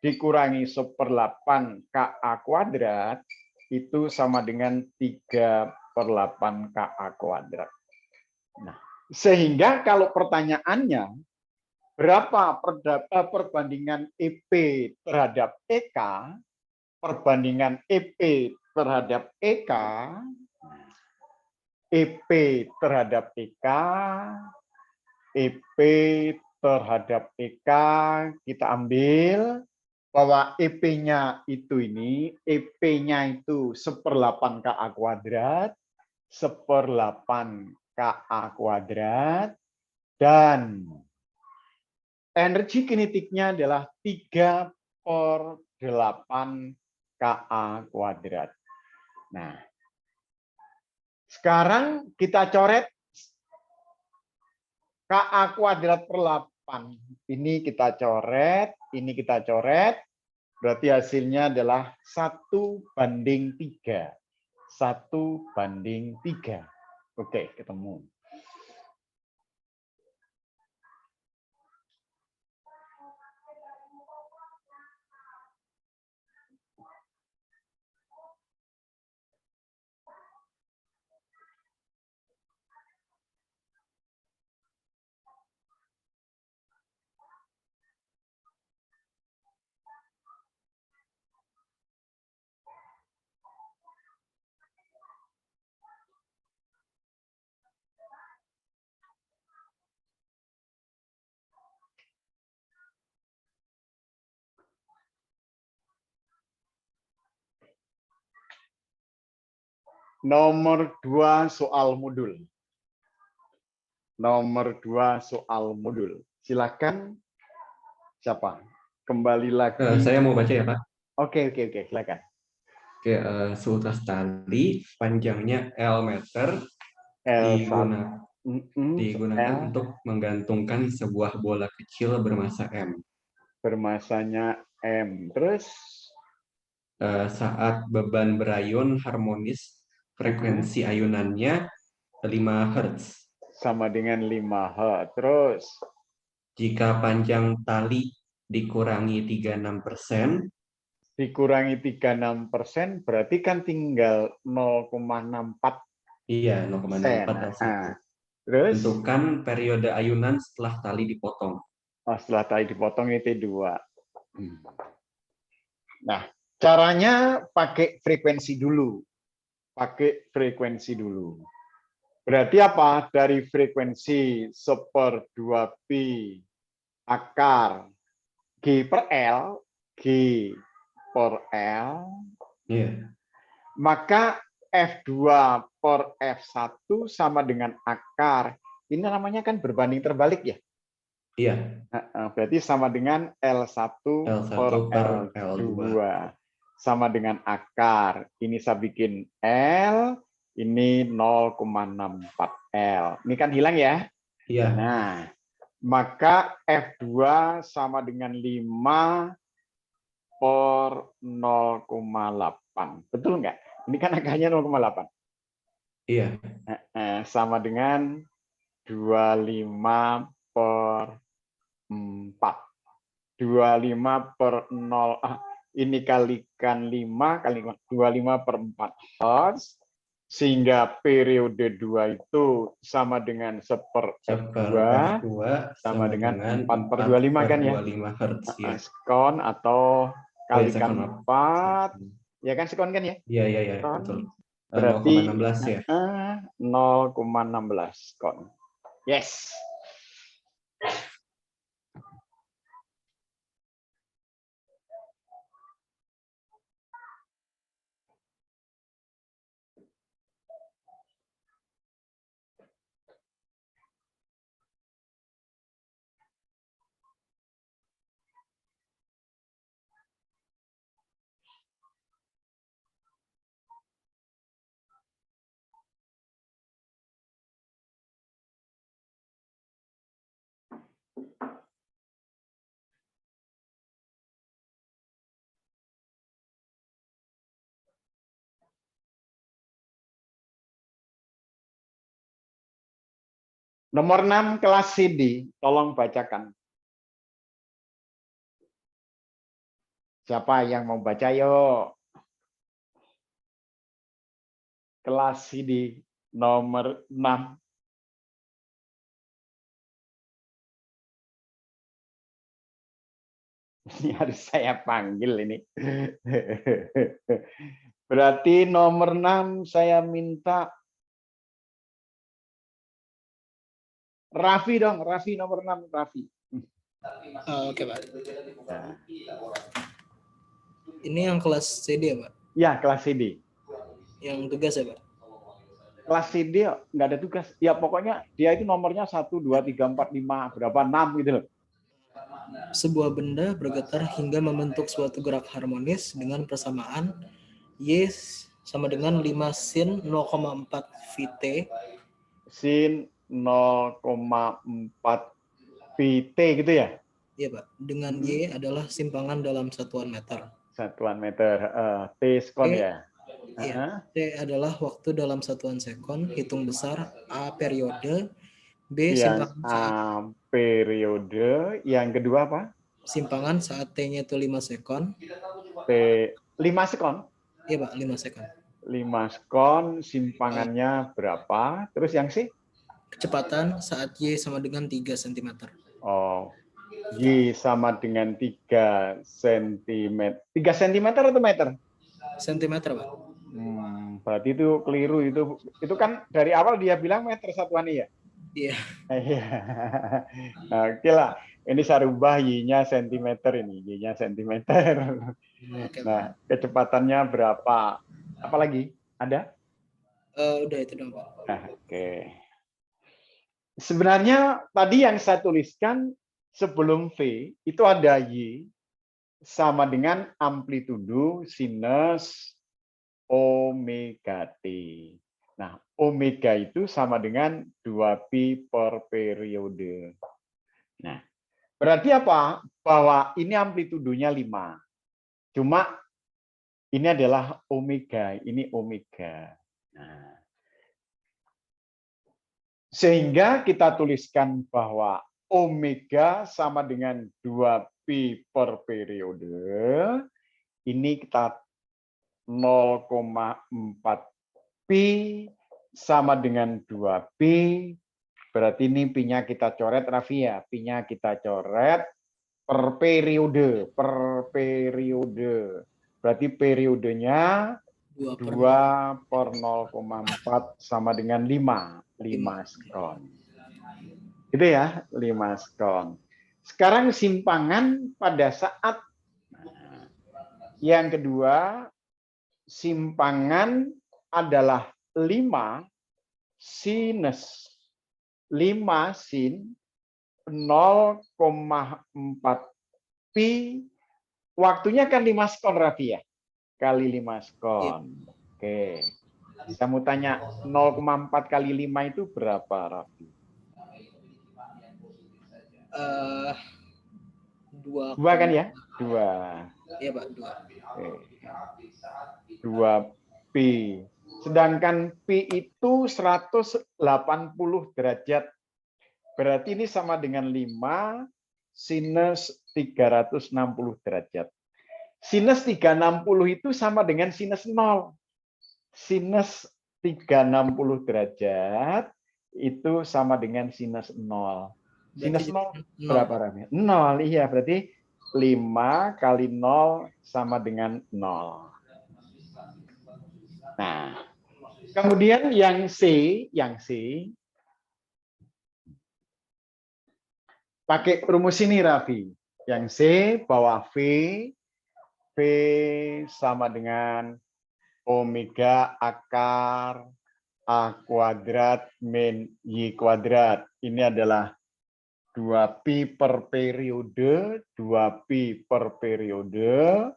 dikurangi 1/8 KA kuadrat itu sama dengan 3/8 KA kuadrat. Nah, sehingga kalau pertanyaannya berapa perbandingan EP terhadap EK, perbandingan EP terhadap EK, EP terhadap EK, EP terhadap EK, kita ambil bahwa EP-nya itu EP-nya itu 1/8 KA kuadrat, 1/8 KA kuadrat, dan energi kinetiknya adalah 3/8 KA kuadrat. Nah, sekarang kita coret KA kuadrat per 8. Ini kita coret, berarti hasilnya adalah 1/3. 1/3. Oke, ketemu. Nomor 2 soal modul. Silakan. Siapa? Kembali lagi. Saya mau baca ya, Pak. Oke, silakan. Oke, seutas tali panjangnya L meter digunakan untuk menggantungkan sebuah bola kecil bermasa M. Bermasanya M. Terus saat beban berayun harmonis, frekuensi ayunannya 5 Hz. Sama dengan 5 Hz. Terus jika panjang tali dikurangi 36%, dikurangi 36%, berarti kan tinggal 0,64. Iya, 0,64. Terus tentukan periode ayunan setelah tali dipotong. Setelah tali dipotong itu 2. Nah, caranya pakai frekuensi dulu. Berarti apa? Dari frekuensi 1/2pi akar G per L, G per L, maka F2 per F1 sama dengan akar. Ini namanya kan berbanding terbalik ya? Iya. Berarti sama dengan L1 per L2. Sama dengan akar. Ini saya bikin L, ini 0,64 L. Ini kan hilang ya? Iya. Nah, maka F2 sama dengan 5 per 0,8. Betul nggak? Ini kan angkanya 0,8. Iya. Sama dengan 25 per 4. 25 per 0. Ini kalikan 5 kali 25 per 4 Hertz. Sehingga periode 2 itu sama dengan 1/F2 sama dengan 4/25 kan ya? 25 Hertz, ya. Sekon atau kalikan 4. Ya kan sekon kan ya? Iya, betul. Berarti 0,16 ya? 0,16 sekon. Yes. Nomor 6 kelas CD, tolong bacakan. Siapa yang mau baca, yuk? Kelas CD nomor 6. Ini harus saya panggil ini. Berarti nomor 6 saya minta Raffi dong, Raffi nomor 6, Raffi. Oke, Pak. Ini yang kelas CD ya, Pak? Ya, kelas CD. Yang tugas ya, Pak? Kelas CD nggak ada tugas. Ya pokoknya dia itu nomornya 1, 2, 3, 4, 5, berapa, 6 gitu loh. Sebuah benda bergetar hingga membentuk suatu gerak harmonis dengan persamaan Y sama dengan 5 sin 0,4 Vt. Sin 0,4 Vt gitu ya? Iya, Pak. Dengan Y adalah simpangan dalam satuan meter. Satuan meter. T sekon ya? Iya. T adalah waktu dalam satuan sekon, hitung besar, A periode, B simpangan saat periode, yang kedua apa? Simpangan saat T-nya itu 5 sekon. T 5 sekon? Iya, Pak, 5 sekon. 5 sekon, simpangannya berapa? Terus yang C? Kecepatan saat Y sama dengan 3 cm. Oh, Y sama dengan 3 cm. 3 cm atau meter? Sentimeter, Pak. Berarti itu keliru. Itu kan dari awal dia bilang meter satuannya ya? Iya. Oke lah. Ini saya rubah Y-nya sentimeter ini. Y-nya sentimeter. Nah, kecepatannya berapa? Apa lagi? Ada? Udah itu dong, Pak. Oke. Sebenarnya tadi yang saya tuliskan sebelum V itu ada Y sama dengan amplitudo sinus omega T. Nah, omega itu sama dengan 2pi per periode. Nah, berarti apa? Bahwa ini amplitudonya 5. Cuma ini adalah omega, ini omega. Nah, sehingga kita tuliskan bahwa omega sama dengan 2pi per periode. Ini kita 0,4 pi sama dengan 2pi. Berarti ini pi-nya kita coret, Raffi ya. Pi-nya kita coret per periode. Berarti periodenya 2 per 2 per 0,4 sama dengan 5. 5 skon. Gitu ya, 5 skon. Sekarang simpangan pada saat yang kedua, simpangan adalah 5 sinus 5 sin 0,4 pi. Waktunya kan 5 skon, Raffi ya? Kali 5 skon. Oke. Saya mau tanya, 0,4 kali 5 itu berapa, Raffi? 2 2 kan ya? 2. Iya, Pak, 2. Oke. 2 pi. Sedangkan pi itu 180 derajat. Berarti ini sama dengan 5 sinus 360 derajat. Sinus 360 itu sama dengan sinus 0. Sinus 360 derajat itu sama dengan sinus 0. Sinus 0 berapa, Rami? 0, iya. Berarti 5 kali 0 sama dengan 0. Nah, kemudian yang C pakai rumus ini, Raffi. Yang C bahwa V sama dengan omega akar A kuadrat min Y kuadrat. Ini adalah 2pi per periode, 2pi per periode.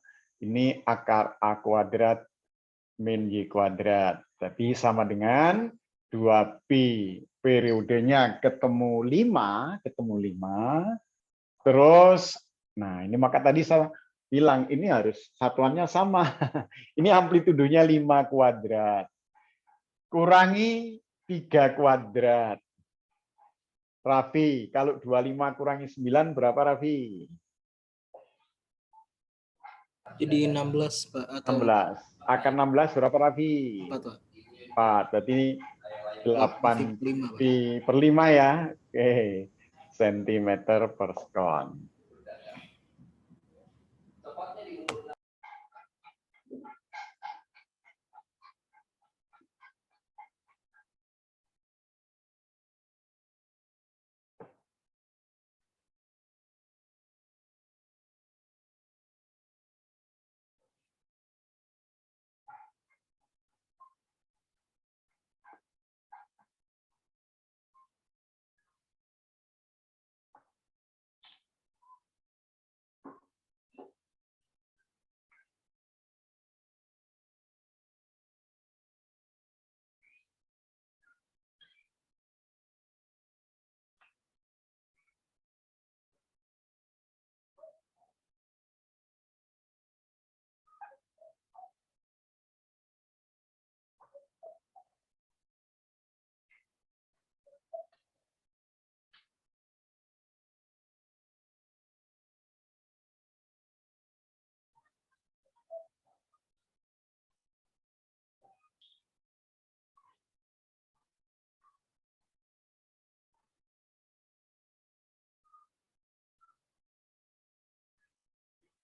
Ini akar A kuadrat min Y kuadrat. Tapi sama dengan 2pi. Periodenya ketemu 5. Terus, nah ini maka tadi saya bilang ini harus satuannya sama. Ini amplitudenya 5 kuadrat. Kurangi 3 kuadrat. Raffi, kalau 25 kurangi 9 berapa, Raffi? Jadi 16, Pak. Atau 16. Akar 16 berapa, Raffi? 4, Pak. 4. Berarti ini 8 5, Pak. pi per 5 ya. Oke. Sentimeter per skon.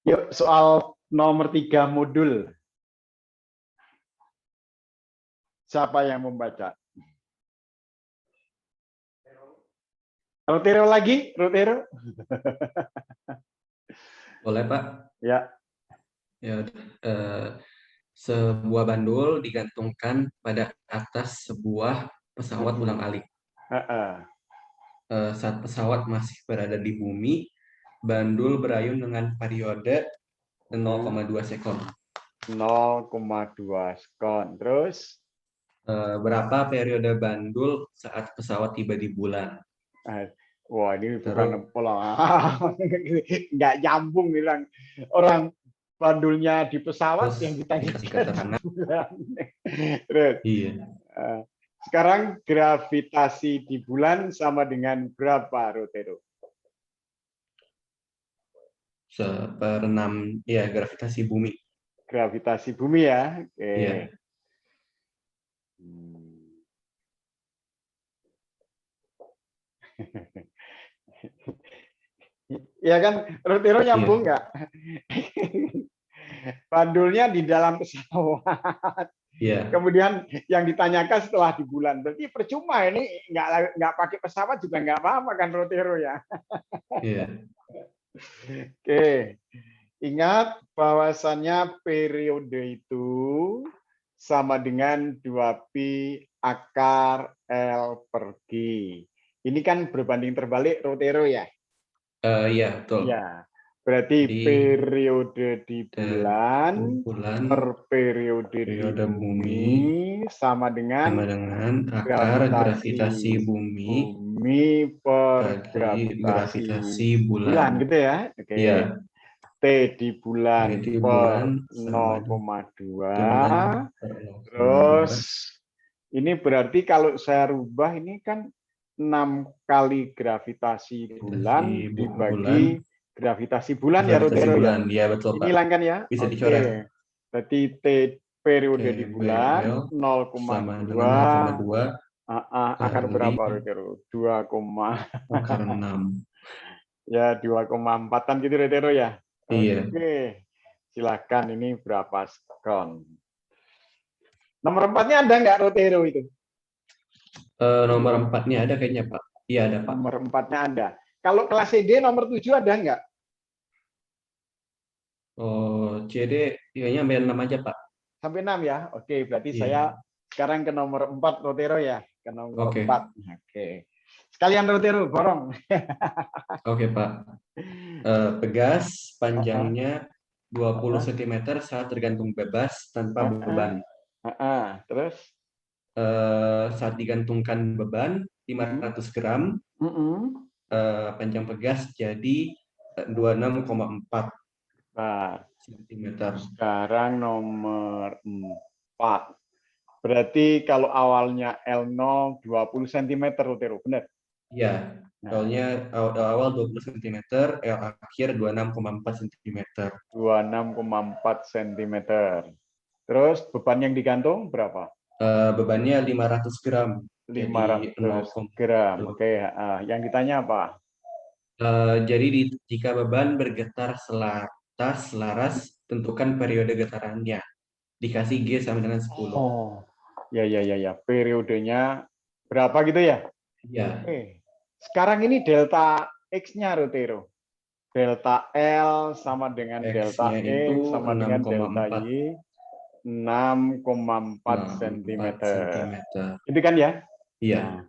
Yuk, soal nomor 3 modul. Siapa yang membaca? Rotero lagi? Rotero? Boleh, Pak? Ya. Ya, sebuah bandul digantungkan pada atas sebuah pesawat ulang-alik. Saat pesawat masih berada di bumi, bandul berayun dengan periode 0,2 sekon. 0,2 sekon. Terus? Berapa periode bandul saat pesawat tiba di bulan? Wah, ini bukan pola. Nggak nyambung bilang. Orang bandulnya di pesawat yang ditanya bulan. Terus? Iya. Sekarang gravitasi di bulan sama dengan berapa, Rotero? 1/6, ya, gravitasi bumi. Gravitasi bumi ya. Oke. Iya. Ya kan, Rotero nyambung nggak? Bandulnya di dalam pesawat. Iya. Kemudian yang ditanyakan setelah di bulan. Berarti percuma ini nggak pakai pesawat juga nggak apa-apa kan Rotero ya. Iya. Oke. Ingat bahwasannya periode itu sama dengan 2pi akar L per G. Ini kan berbanding terbalik Rotero ya? Iya, betul. Ya. Berarti Jadi, periode di bulan per periode di bumi sama dengan akar gravitasi bumi per gravitasi bulan. Gitu ya. Oke. Iya. T di bulan per 0,2. Terus ini berarti kalau saya rubah ini kan 6 kali gravitasi bulan dibagi gravitasi bulan ya Rotero ya. Iya, betul, Pak. Ini hilang kan ya? Bisa dicoret. Berarti T periode di bulan 0,2 akar berapa Rotero? 2, akar 6. Ya 2,4-an gitu Rotero ya. Iya. Oke. Silakan ini berapa sekon. Nomor 4-nya ada nggak Rotero itu? Nomor 4-nya ada kayaknya, Pak. Iya, ada, Pak. Nomor 4-nya ada. Kalau kelas CD nomor 7 ada nggak? Oh, CD kayaknya sampai 6 aja, Pak. Sampai 6 ya? Oke, berarti saya sekarang ke nomor 4 Rotero ya. Ke nomor 4. Oke. Sekalian Rotero, borong. Oke, Pak. Pegas panjangnya 20 cm saat tergantung bebas tanpa beban. Terus? Saat digantungkan beban 500 gram, panjang pegas jadi 26,4 cm. Sekarang nomor 4. Berarti kalau awalnya L0 20 cm Rotero, benar? Iya. Awalnya awal 20 cm, akhir 26,4 cm. 26,4 cm. Terus beban yang digantung berapa? Bebannya 500 gram. 500 gram. Oke, yang ditanya apa? Jadi jika beban bergetar selaras, tentukan periode getarannya. Dikasih G sama dengan 10. Oh, ya. Periodenya berapa gitu ya? Iya. Sekarang ini delta X-nya Rotero. Delta L sama dengan delta X sama dengan delta Y 6,4 cm. Itu kan ya? Iya. Nah,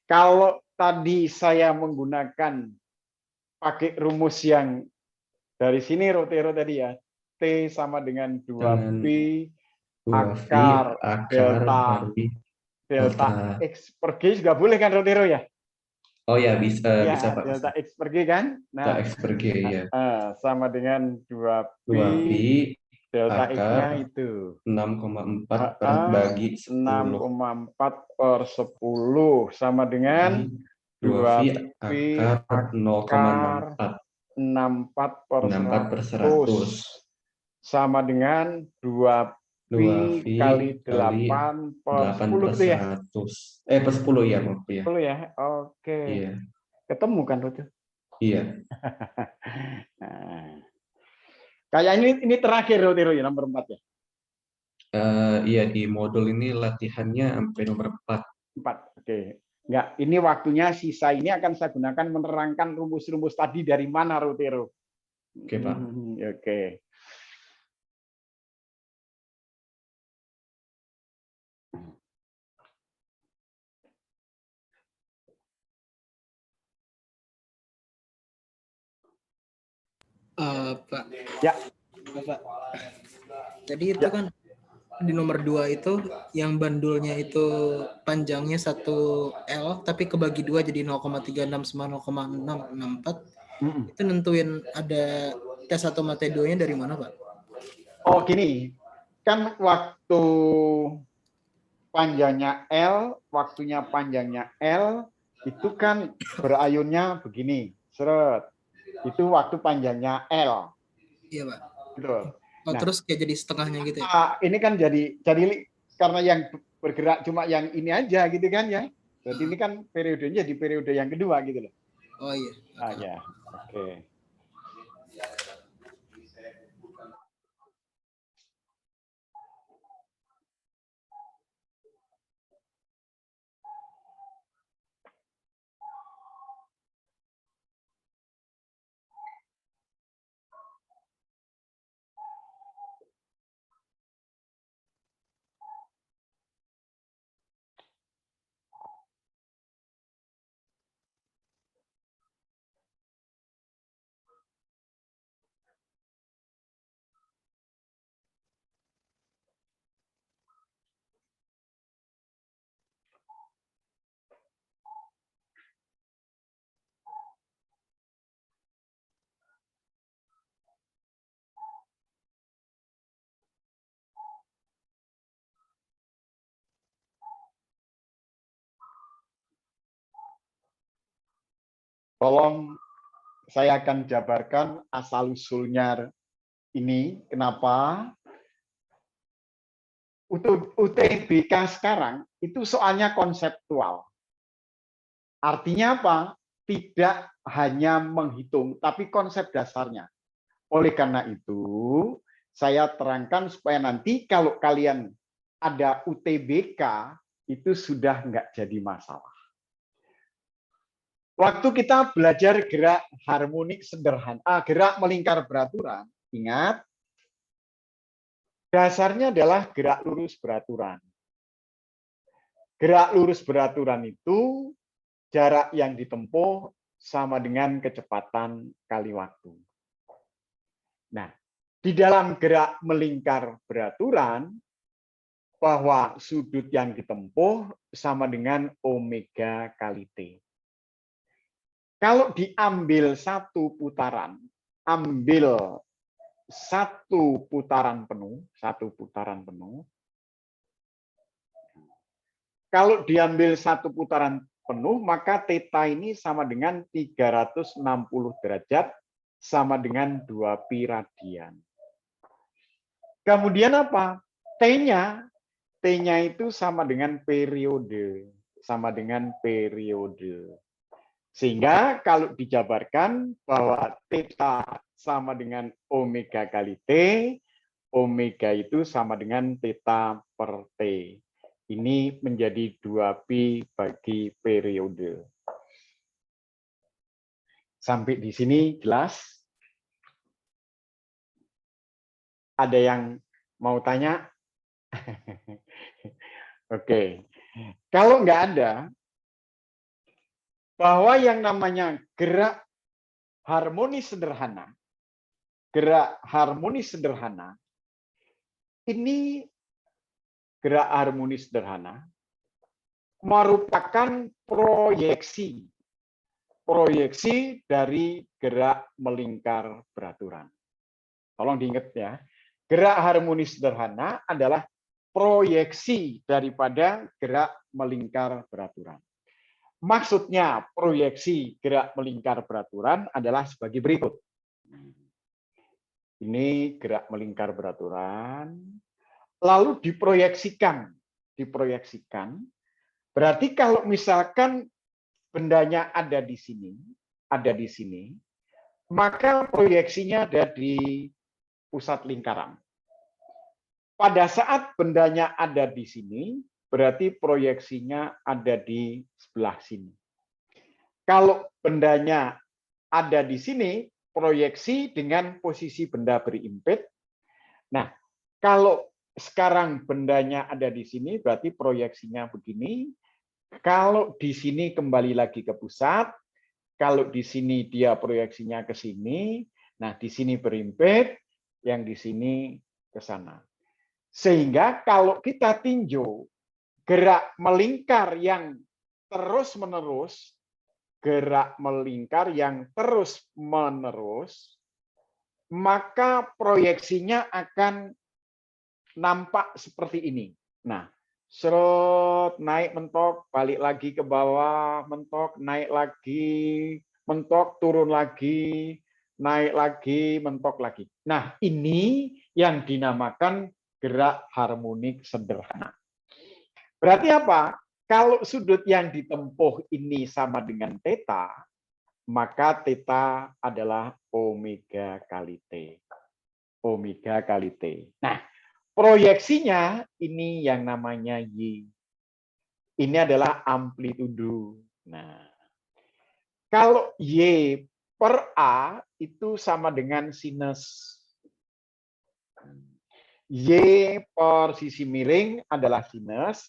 kalau tadi saya menggunakan pakai rumus yang dari sini Rotero tadi ya, T sama dengan 2pi akar delta X per G juga boleh kan Rotero ya? Oh ya, bisa Pak. Delta X per G kan? Nah, X per G ya. Sama dengan 2pi delta X-nya itu 6,4 bagi 10. 6,4 per 10 sama dengan 2pi akar 0,64. 64 per 100 sama dengan 2pi kali 8 per 10 gitu ya? Per 10 ya, Pak. 10 ya? Oke. Iya. Ketemu kan Roti? Iya. Kayak ini terakhir Roti ya, nomor 4 ya? Iya, di modul ini latihannya sampai nomor 4. 4, oke. Enggak, ini waktunya sisa ini akan saya gunakan menerangkan rumus-rumus tadi dari mana Rotero. Oke, Pak. Oke. Pak. Ya. Pak. Jadi itu kan di nomor 2 itu yang bandulnya itu panjangnya 1 L tapi kebagi 2 jadi 0,36 sama 0,664. Itu nentuin ada T1 sama T2-nya dari mana, Pak? Oh, gini. Kan waktu panjangnya L, waktunya panjangnya L itu kan berayunnya begini. Seret. Itu waktu panjangnya L. Iya, Pak. Betul. Oh, nah, terus kayak jadi setengahnya gitu ya? Ini kan jadi karena yang bergerak cuma yang ini aja gitu kan ya. Jadi ini kan periodenya di periode yang kedua gitu loh. Oh iya. Ya, oke. Tolong saya akan jabarkan asal-usulnya ini. Kenapa? UTBK sekarang itu soalnya konseptual. Artinya apa? Tidak hanya menghitung, tapi konsep dasarnya. Oleh karena itu, saya terangkan supaya nanti kalau kalian ada UTBK, itu sudah nggak jadi masalah. Waktu kita belajar gerak harmonik sederhana, gerak melingkar beraturan, ingat, dasarnya adalah gerak lurus beraturan. Gerak lurus beraturan itu jarak yang ditempuh sama dengan kecepatan kali waktu. Nah, di dalam gerak melingkar beraturan, bahwa sudut yang ditempuh sama dengan omega kali T. Kalau diambil satu putaran, ambil satu putaran penuh. Kalau diambil satu putaran penuh, maka theta ini sama dengan 360 derajat, sama dengan 2 pi radian. Kemudian apa? T-nya itu sama dengan periode. Sehingga kalau dijabarkan bahwa theta sama dengan omega kali T, omega itu sama dengan theta per T. Ini menjadi 2pi bagi periode. Sampai di sini jelas? Ada yang mau tanya? Oke. Kalau nggak ada, bahwa yang namanya gerak harmonis sederhana, ini gerak harmonis sederhana merupakan proyeksi dari gerak melingkar beraturan. Tolong diingat ya, gerak harmonis sederhana adalah proyeksi daripada gerak melingkar beraturan. Maksudnya proyeksi gerak melingkar beraturan adalah sebagai berikut. Ini gerak melingkar beraturan, lalu diproyeksikan. Berarti kalau misalkan bendanya ada di sini, maka proyeksinya ada di pusat lingkaran. Pada saat bendanya ada di sini, berarti proyeksinya ada di sebelah sini. Kalau bendanya ada di sini, proyeksi dengan posisi benda berimpit. Nah, kalau sekarang bendanya ada di sini, berarti proyeksinya begini. Kalau di sini kembali lagi ke pusat, kalau di sini dia proyeksinya ke sini, nah di sini berimpit, yang di sini ke sana. Sehingga kalau kita tinjau gerak melingkar yang terus-menerus, maka proyeksinya akan nampak seperti ini. Nah, serut, naik mentok, balik lagi ke bawah, mentok, naik lagi, mentok, turun lagi, naik lagi, mentok lagi. Nah, ini yang dinamakan gerak harmonik sederhana. Berarti apa? Kalau sudut yang ditempuh ini sama dengan theta, maka theta adalah omega kali T. Nah, proyeksinya ini yang namanya Y. Ini adalah amplitudo. Nah, kalau Y per A itu sama dengan sinus. Y per sisi miring adalah sinus,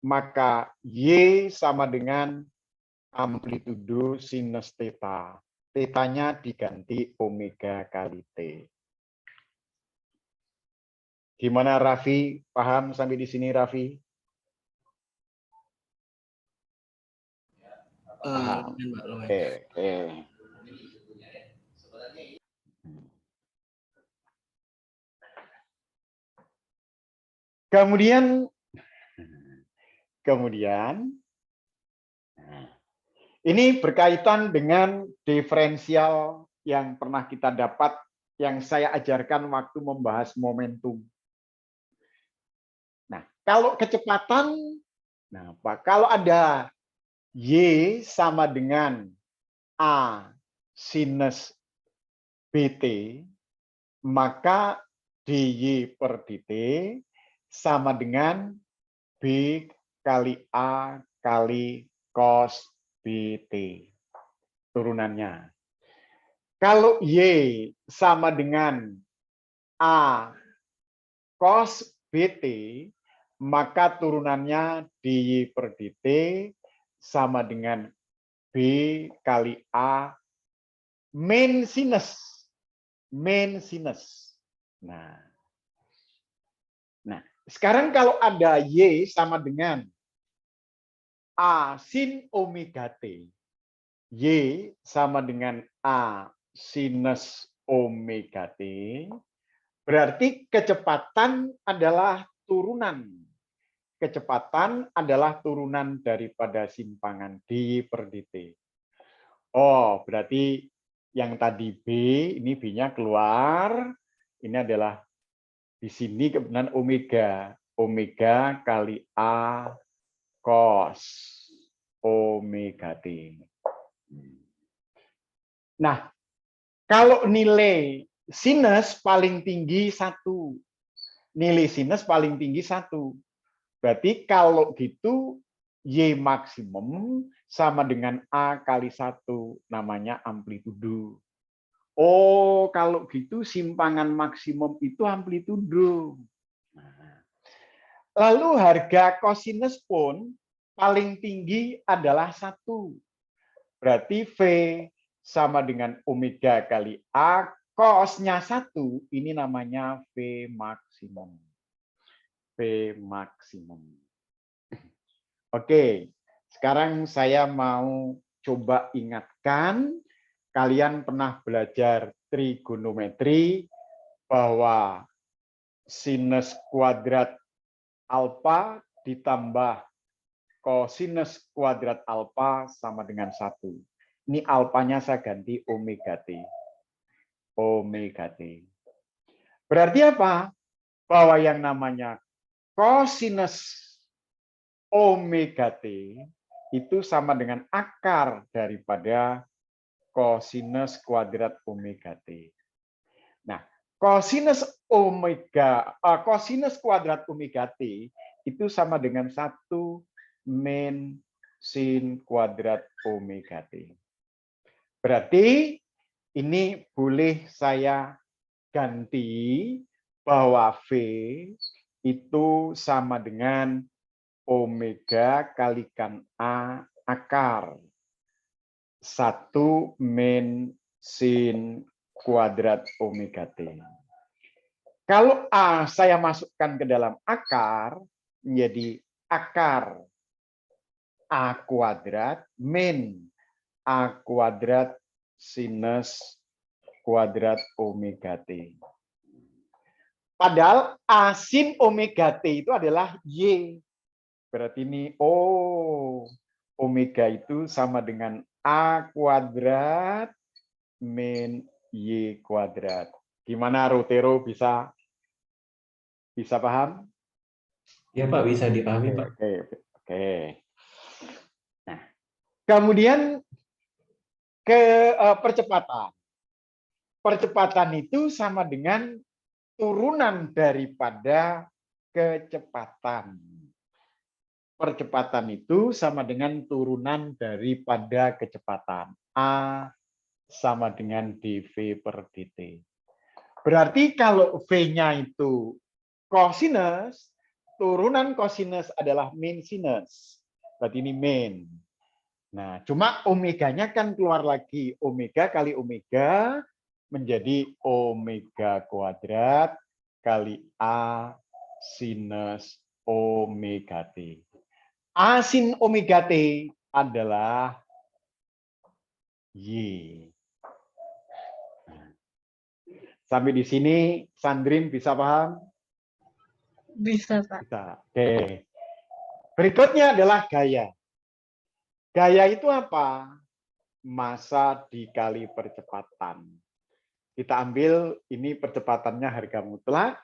maka Y sama dengan amplitudo sinus theta. Theta-nya diganti omega kali T. Gimana Raffi? Paham sampai di sini Raffi? Paham. Oke. Kemudian Ini berkaitan dengan diferensial yang pernah kita dapat, yang saya ajarkan waktu membahas momentum. Nah, kalau kecepatan, nah, kalau ada Y sama dengan A sinus BT, maka dy per dt sama dengan B kali A kali cos BT. Turunannya. Kalau Y sama dengan A cos BT, maka turunannya dy per dt sama dengan B kali A min sinus. Nah, sekarang kalau ada Y sama dengan A sin omega T, Y sama dengan A sinus omega T, berarti kecepatan adalah turunan. Kecepatan adalah turunan daripada simpangan dy per dt. Oh, berarti yang tadi B, ini B-nya keluar, ini adalah di sini kebetulan omega. Omega kali A cos omega T. Nah, kalau nilai sinus paling tinggi 1. Nilai sinus paling tinggi 1. Berarti kalau gitu Y maksimum sama dengan A kali 1, namanya amplitudo. Oh, kalau gitu simpangan maksimum itu amplitudo. Lalu harga kosinus pun paling tinggi adalah 1. Berarti V sama dengan omega kali A, cosnya 1, ini namanya V maksimum. V maksimum. Oke, sekarang saya mau coba ingatkan, kalian pernah belajar trigonometri bahwa sinus kuadrat alfa ditambah kosinus kuadrat alfa sama dengan 1. Ini alfanya saya ganti omega T. Omega T. Berarti apa? Bahwa yang namanya kosinus omega T itu sama dengan akar daripada kosinus kuadrat omega T. Nah, kosinus kuadrat omega T itu sama dengan 1 min sin kuadrat omega T. Berarti ini boleh saya ganti bahwa V itu sama dengan omega kalikan A akar 1 min sin kuadrat omega T. Kalau A saya masukkan ke dalam akar, menjadi akar A kuadrat min A kuadrat sinus kuadrat omega T. Padahal A sin omega T itu adalah Y. Berarti ini, omega itu sama dengan A kuadrat min Y kuadrat. Gimana Rotero, bisa paham? Ya Pak, bisa dipahami Pak. Oke. Nah, kemudian ke percepatan. Percepatan itu sama dengan turunan daripada kecepatan. Percepatan itu sama dengan turunan daripada kecepatan. A sama dengan dv per dt. Berarti kalau V-nya itu kosinus, turunan kosinus adalah min sinus. Berarti ini min. Nah, cuma omeganya kan keluar lagi. Omega kali omega menjadi omega kuadrat kali A sinus omega T. A sin omega T adalah Y. Sampai di sini, Sandrin bisa paham? Bisa, Pak. Bisa. Oke. Berikutnya adalah gaya. Gaya itu apa? Massa dikali percepatan. Kita ambil ini percepatannya harga mutlak,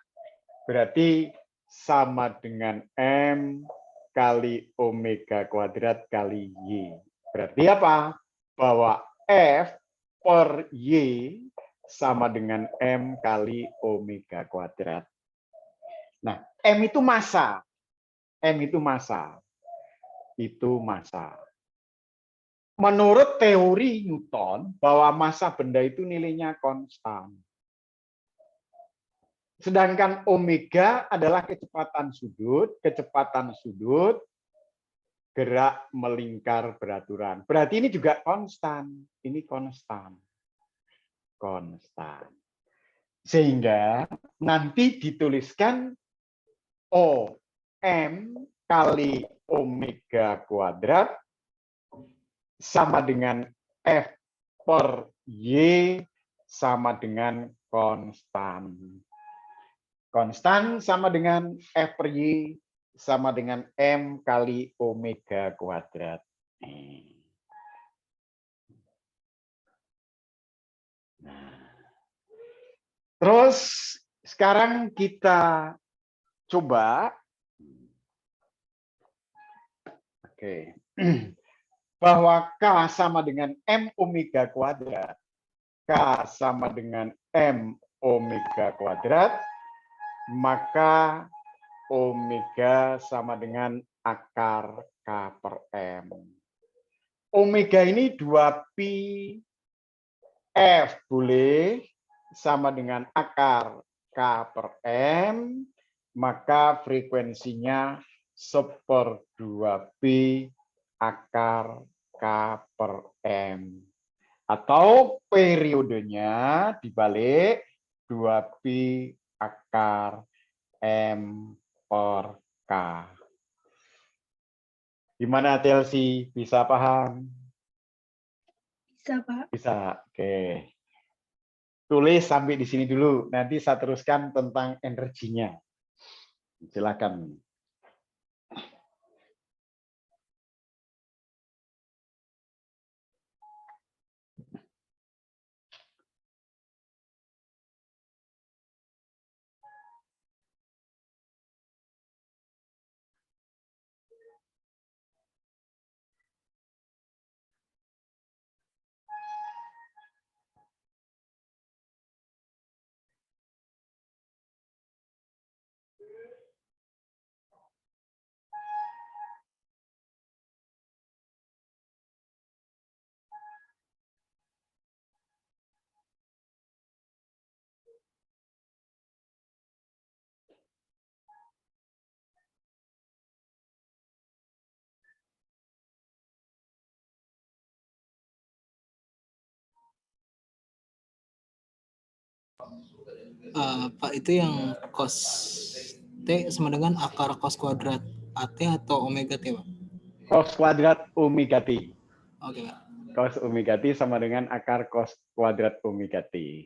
berarti sama dengan M kali omega kuadrat kali Y. Berarti apa? Bahwa F per Y sama dengan M kali omega kuadrat. Nah, M itu massa. M itu massa. Itu massa. Menurut teori Newton, bahwa massa benda itu nilainya konstan. Sedangkan omega adalah kecepatan sudut, gerak melingkar beraturan. Berarti ini juga konstan. Ini konstan. Konstan. Sehingga nanti dituliskan OM kali omega kuadrat sama dengan F per Y sama dengan konstan. Konstan sama dengan F per Y sama dengan M kali omega kuadrat. Nah. Terus sekarang kita coba. Oke. Bahwa K sama dengan M omega kuadrat. K sama dengan M omega kuadrat, maka omega sama dengan akar K per M. Omega ini 2pi F boleh sama dengan akar K per M, maka frekuensinya 1/2pi akar K per M. Atau periodenya dibalik 2pi akar M per K. Gimana Chelsea? Bisa paham? Bisa, Pak. Bisa. Oke. Tulis sampai di sini dulu. Nanti saya teruskan tentang energinya. Silakan. Pak, itu yang cos T sama dengan akar cos kuadrat AT atau omega T, Pak? Cos kuadrat omega T. Oke, Pak. Cos omega T sama dengan akar cos kuadrat omega T.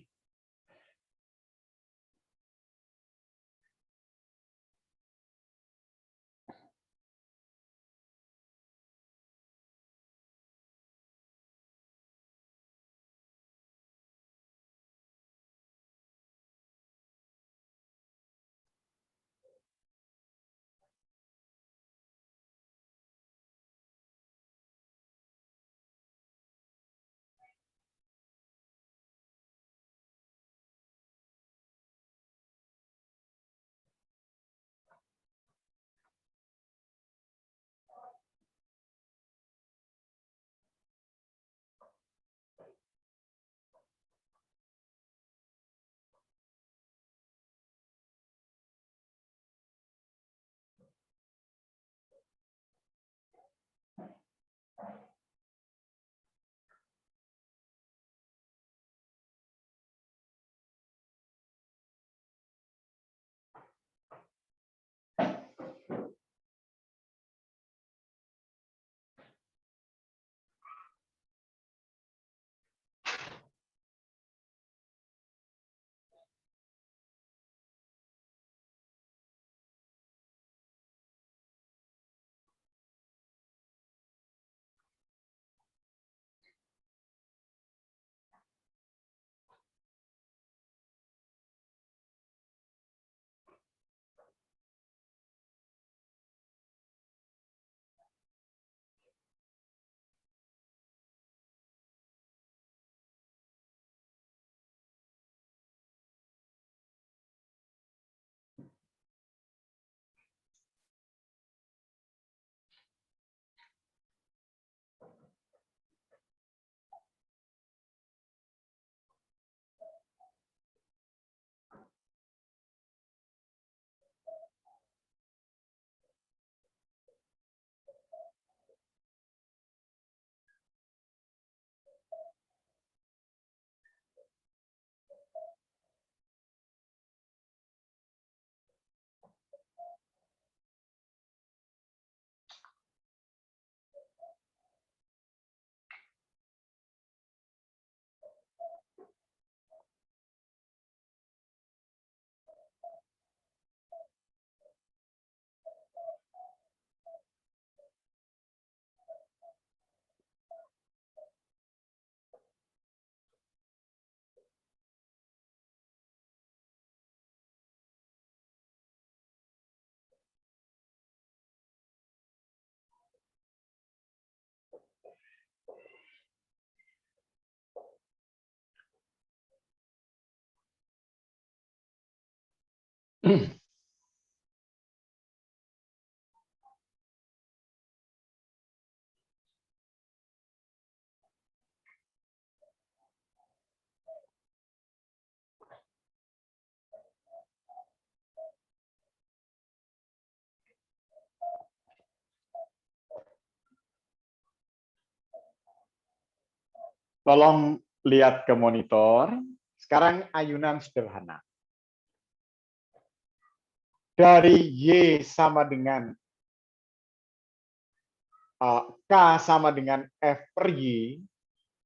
Tolong lihat ke monitor. Sekarang ayunan sederhana. Dari Y sama dengan K sama dengan F per Y,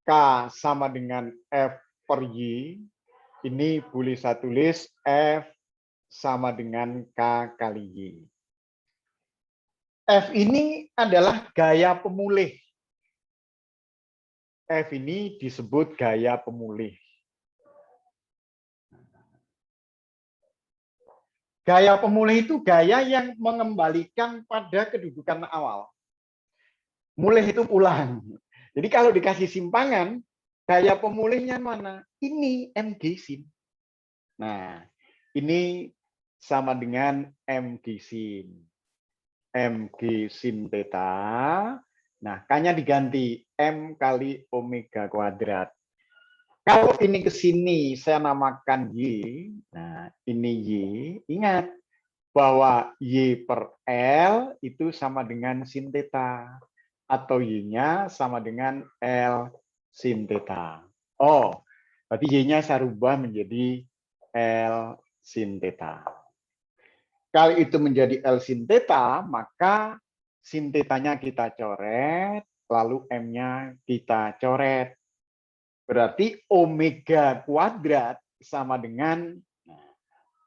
K sama dengan F per Y, ini boleh saya tulis F sama dengan K kali Y. F ini adalah gaya pemulih. F ini disebut gaya pemulih. Gaya pemulih itu gaya yang mengembalikan pada kedudukan awal. Mulih itu pulang. Jadi kalau dikasih simpangan, gaya pemulihnya mana? Ini MG sin. Nah, ini sama dengan MG sin. MG sin theta. Nah, K-nya diganti M kali omega kuadrat. Kalau ini ke sini saya namakan Y. Nah, ini Y. Ingat bahwa Y per L itu sama dengan sin theta. Atau Y-nya sama dengan L sin theta. Oh, berarti Y-nya saya rubah menjadi L sin theta. Kalau itu menjadi L sin theta, maka sin theta-nya kita coret, lalu M-nya kita coret. Berarti omega kuadrat sama dengan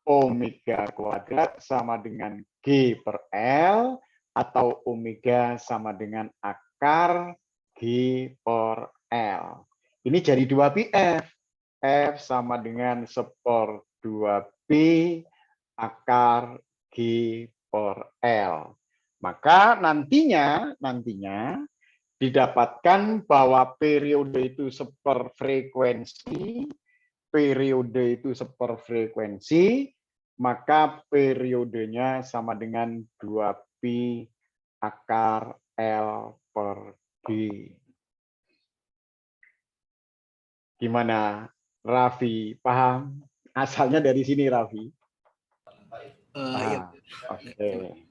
omega kuadrat sama dengan G per L, atau omega sama dengan akar G per L. Ini jadi 2πf. F sama dengan 1/2π akar G per L. Maka nantinya didapatkan bahwa periode itu seperfrekuensi, maka periodenya sama dengan 2π akar L per G. Gimana, Raffi? Paham? Asalnya dari sini, Raffi? Iya. Oke.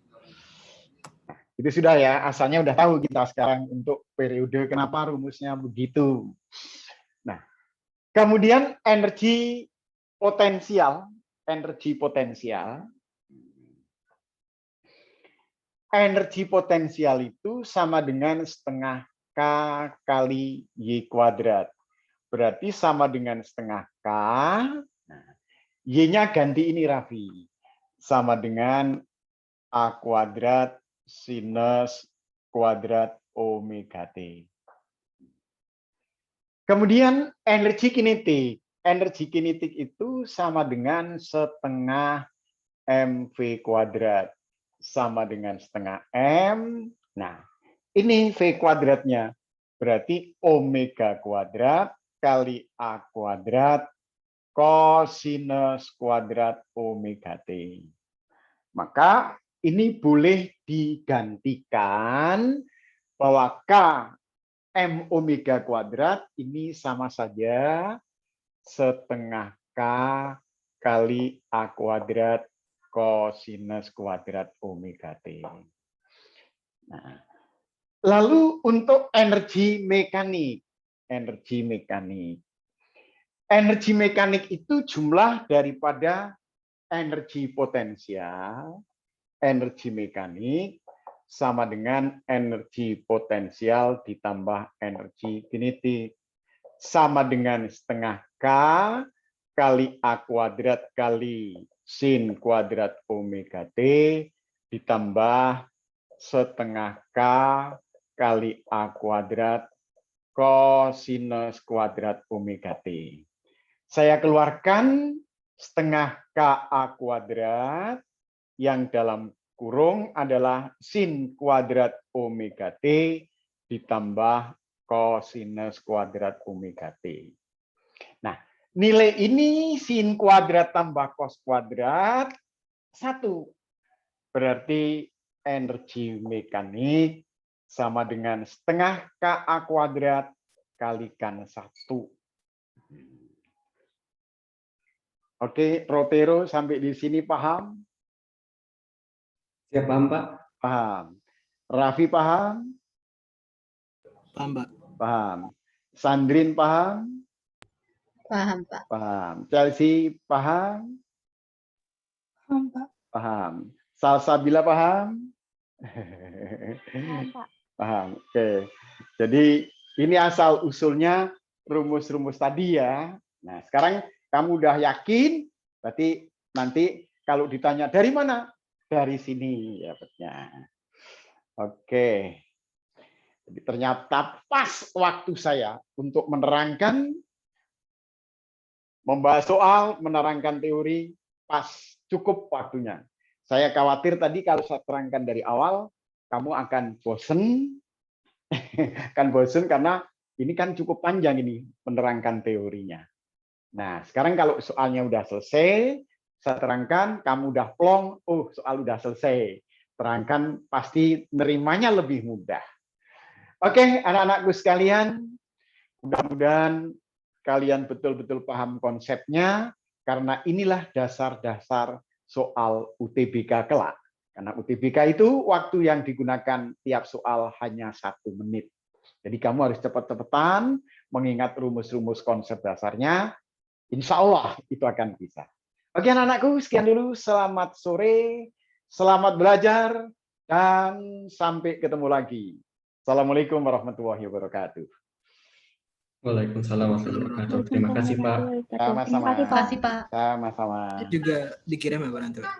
Itu sudah ya, asalnya udah tahu kita sekarang untuk periode kenapa rumusnya begitu. Nah, kemudian energi potensial. Energi potensial itu sama dengan setengah K kali Y kuadrat. Berarti sama dengan setengah K. Nah, Y-nya ganti ini, Raffi. Sama dengan A kuadrat sinus kuadrat omega T. Kemudian energi kinetik. Energi kinetik itu sama dengan setengah mv kuadrat. Sama dengan setengah M. Nah, ini V kuadratnya. Berarti omega kuadrat kali A kuadrat kosinus kuadrat omega T. Maka ini boleh digantikan bahwa K M omega kuadrat ini sama saja setengah K kali A kuadrat kosinus kuadrat omega T. Nah, lalu untuk energi mekanik. Energi mekanik itu jumlah daripada energi potensial, energi mekanik, sama dengan energi potensial ditambah energi kinetik. Sama dengan setengah K kali A kuadrat kali sin kuadrat omega T ditambah setengah K kali A kuadrat kosinus kuadrat omega T. Saya keluarkan setengah KA kuadrat yang dalam kurung adalah sin kuadrat omega T ditambah kosinus kuadrat omega T. Nah, nilai ini sin kuadrat tambah cos kuadrat 1. Berarti energi mekanik sama dengan setengah KA kuadrat kalikan 1. Oke, Rotero sampai di sini paham? Siap, paham, Pak? Paham. Raffi paham? Paham, Pak. Paham. Sandrin paham? Paham, Pak. Paham. Chelsea paham? Paham, Pak. Paham. Salsabila paham? Paham, Pak. Paham. Oke. Jadi ini asal usulnya rumus-rumus tadi ya. Nah, sekarang kamu udah yakin, berarti nanti kalau ditanya dari mana? Dari sini dapatnya. Oke. Jadi ternyata pas waktu saya untuk menerangkan, membahas soal, menerangkan teori, pas cukup waktunya. Saya khawatir tadi kalau saya terangkan dari awal, kamu akan bosen, kan bosen karena ini kan cukup panjang ini menerangkan teorinya. Nah, sekarang kalau soalnya udah selesai, saya terangkan, kamu udah plong, oh soal udah selesai. Terangkan pasti nerimanya lebih mudah. Oke, anak-anakku sekalian, mudah-mudahan kalian betul-betul paham konsepnya, karena inilah dasar-dasar soal UTBK kelak. Karena UTBK itu waktu yang digunakan tiap soal hanya 1 menit. Jadi kamu harus cepat-cepatan mengingat rumus-rumus konsep dasarnya. Insya Allah itu akan bisa. Oke anak-anakku, sekian dulu. Selamat sore, selamat belajar, dan sampai ketemu lagi. Assalamualaikum warahmatullahi wabarakatuh. Waalaikumsalam warahmatullahi wabarakatuh. Terima kasih, Pak. Terima kasih, Pak. Terima kasih, Pak. Sama-sama. Juga dikirim ya Pak nanti, Pak?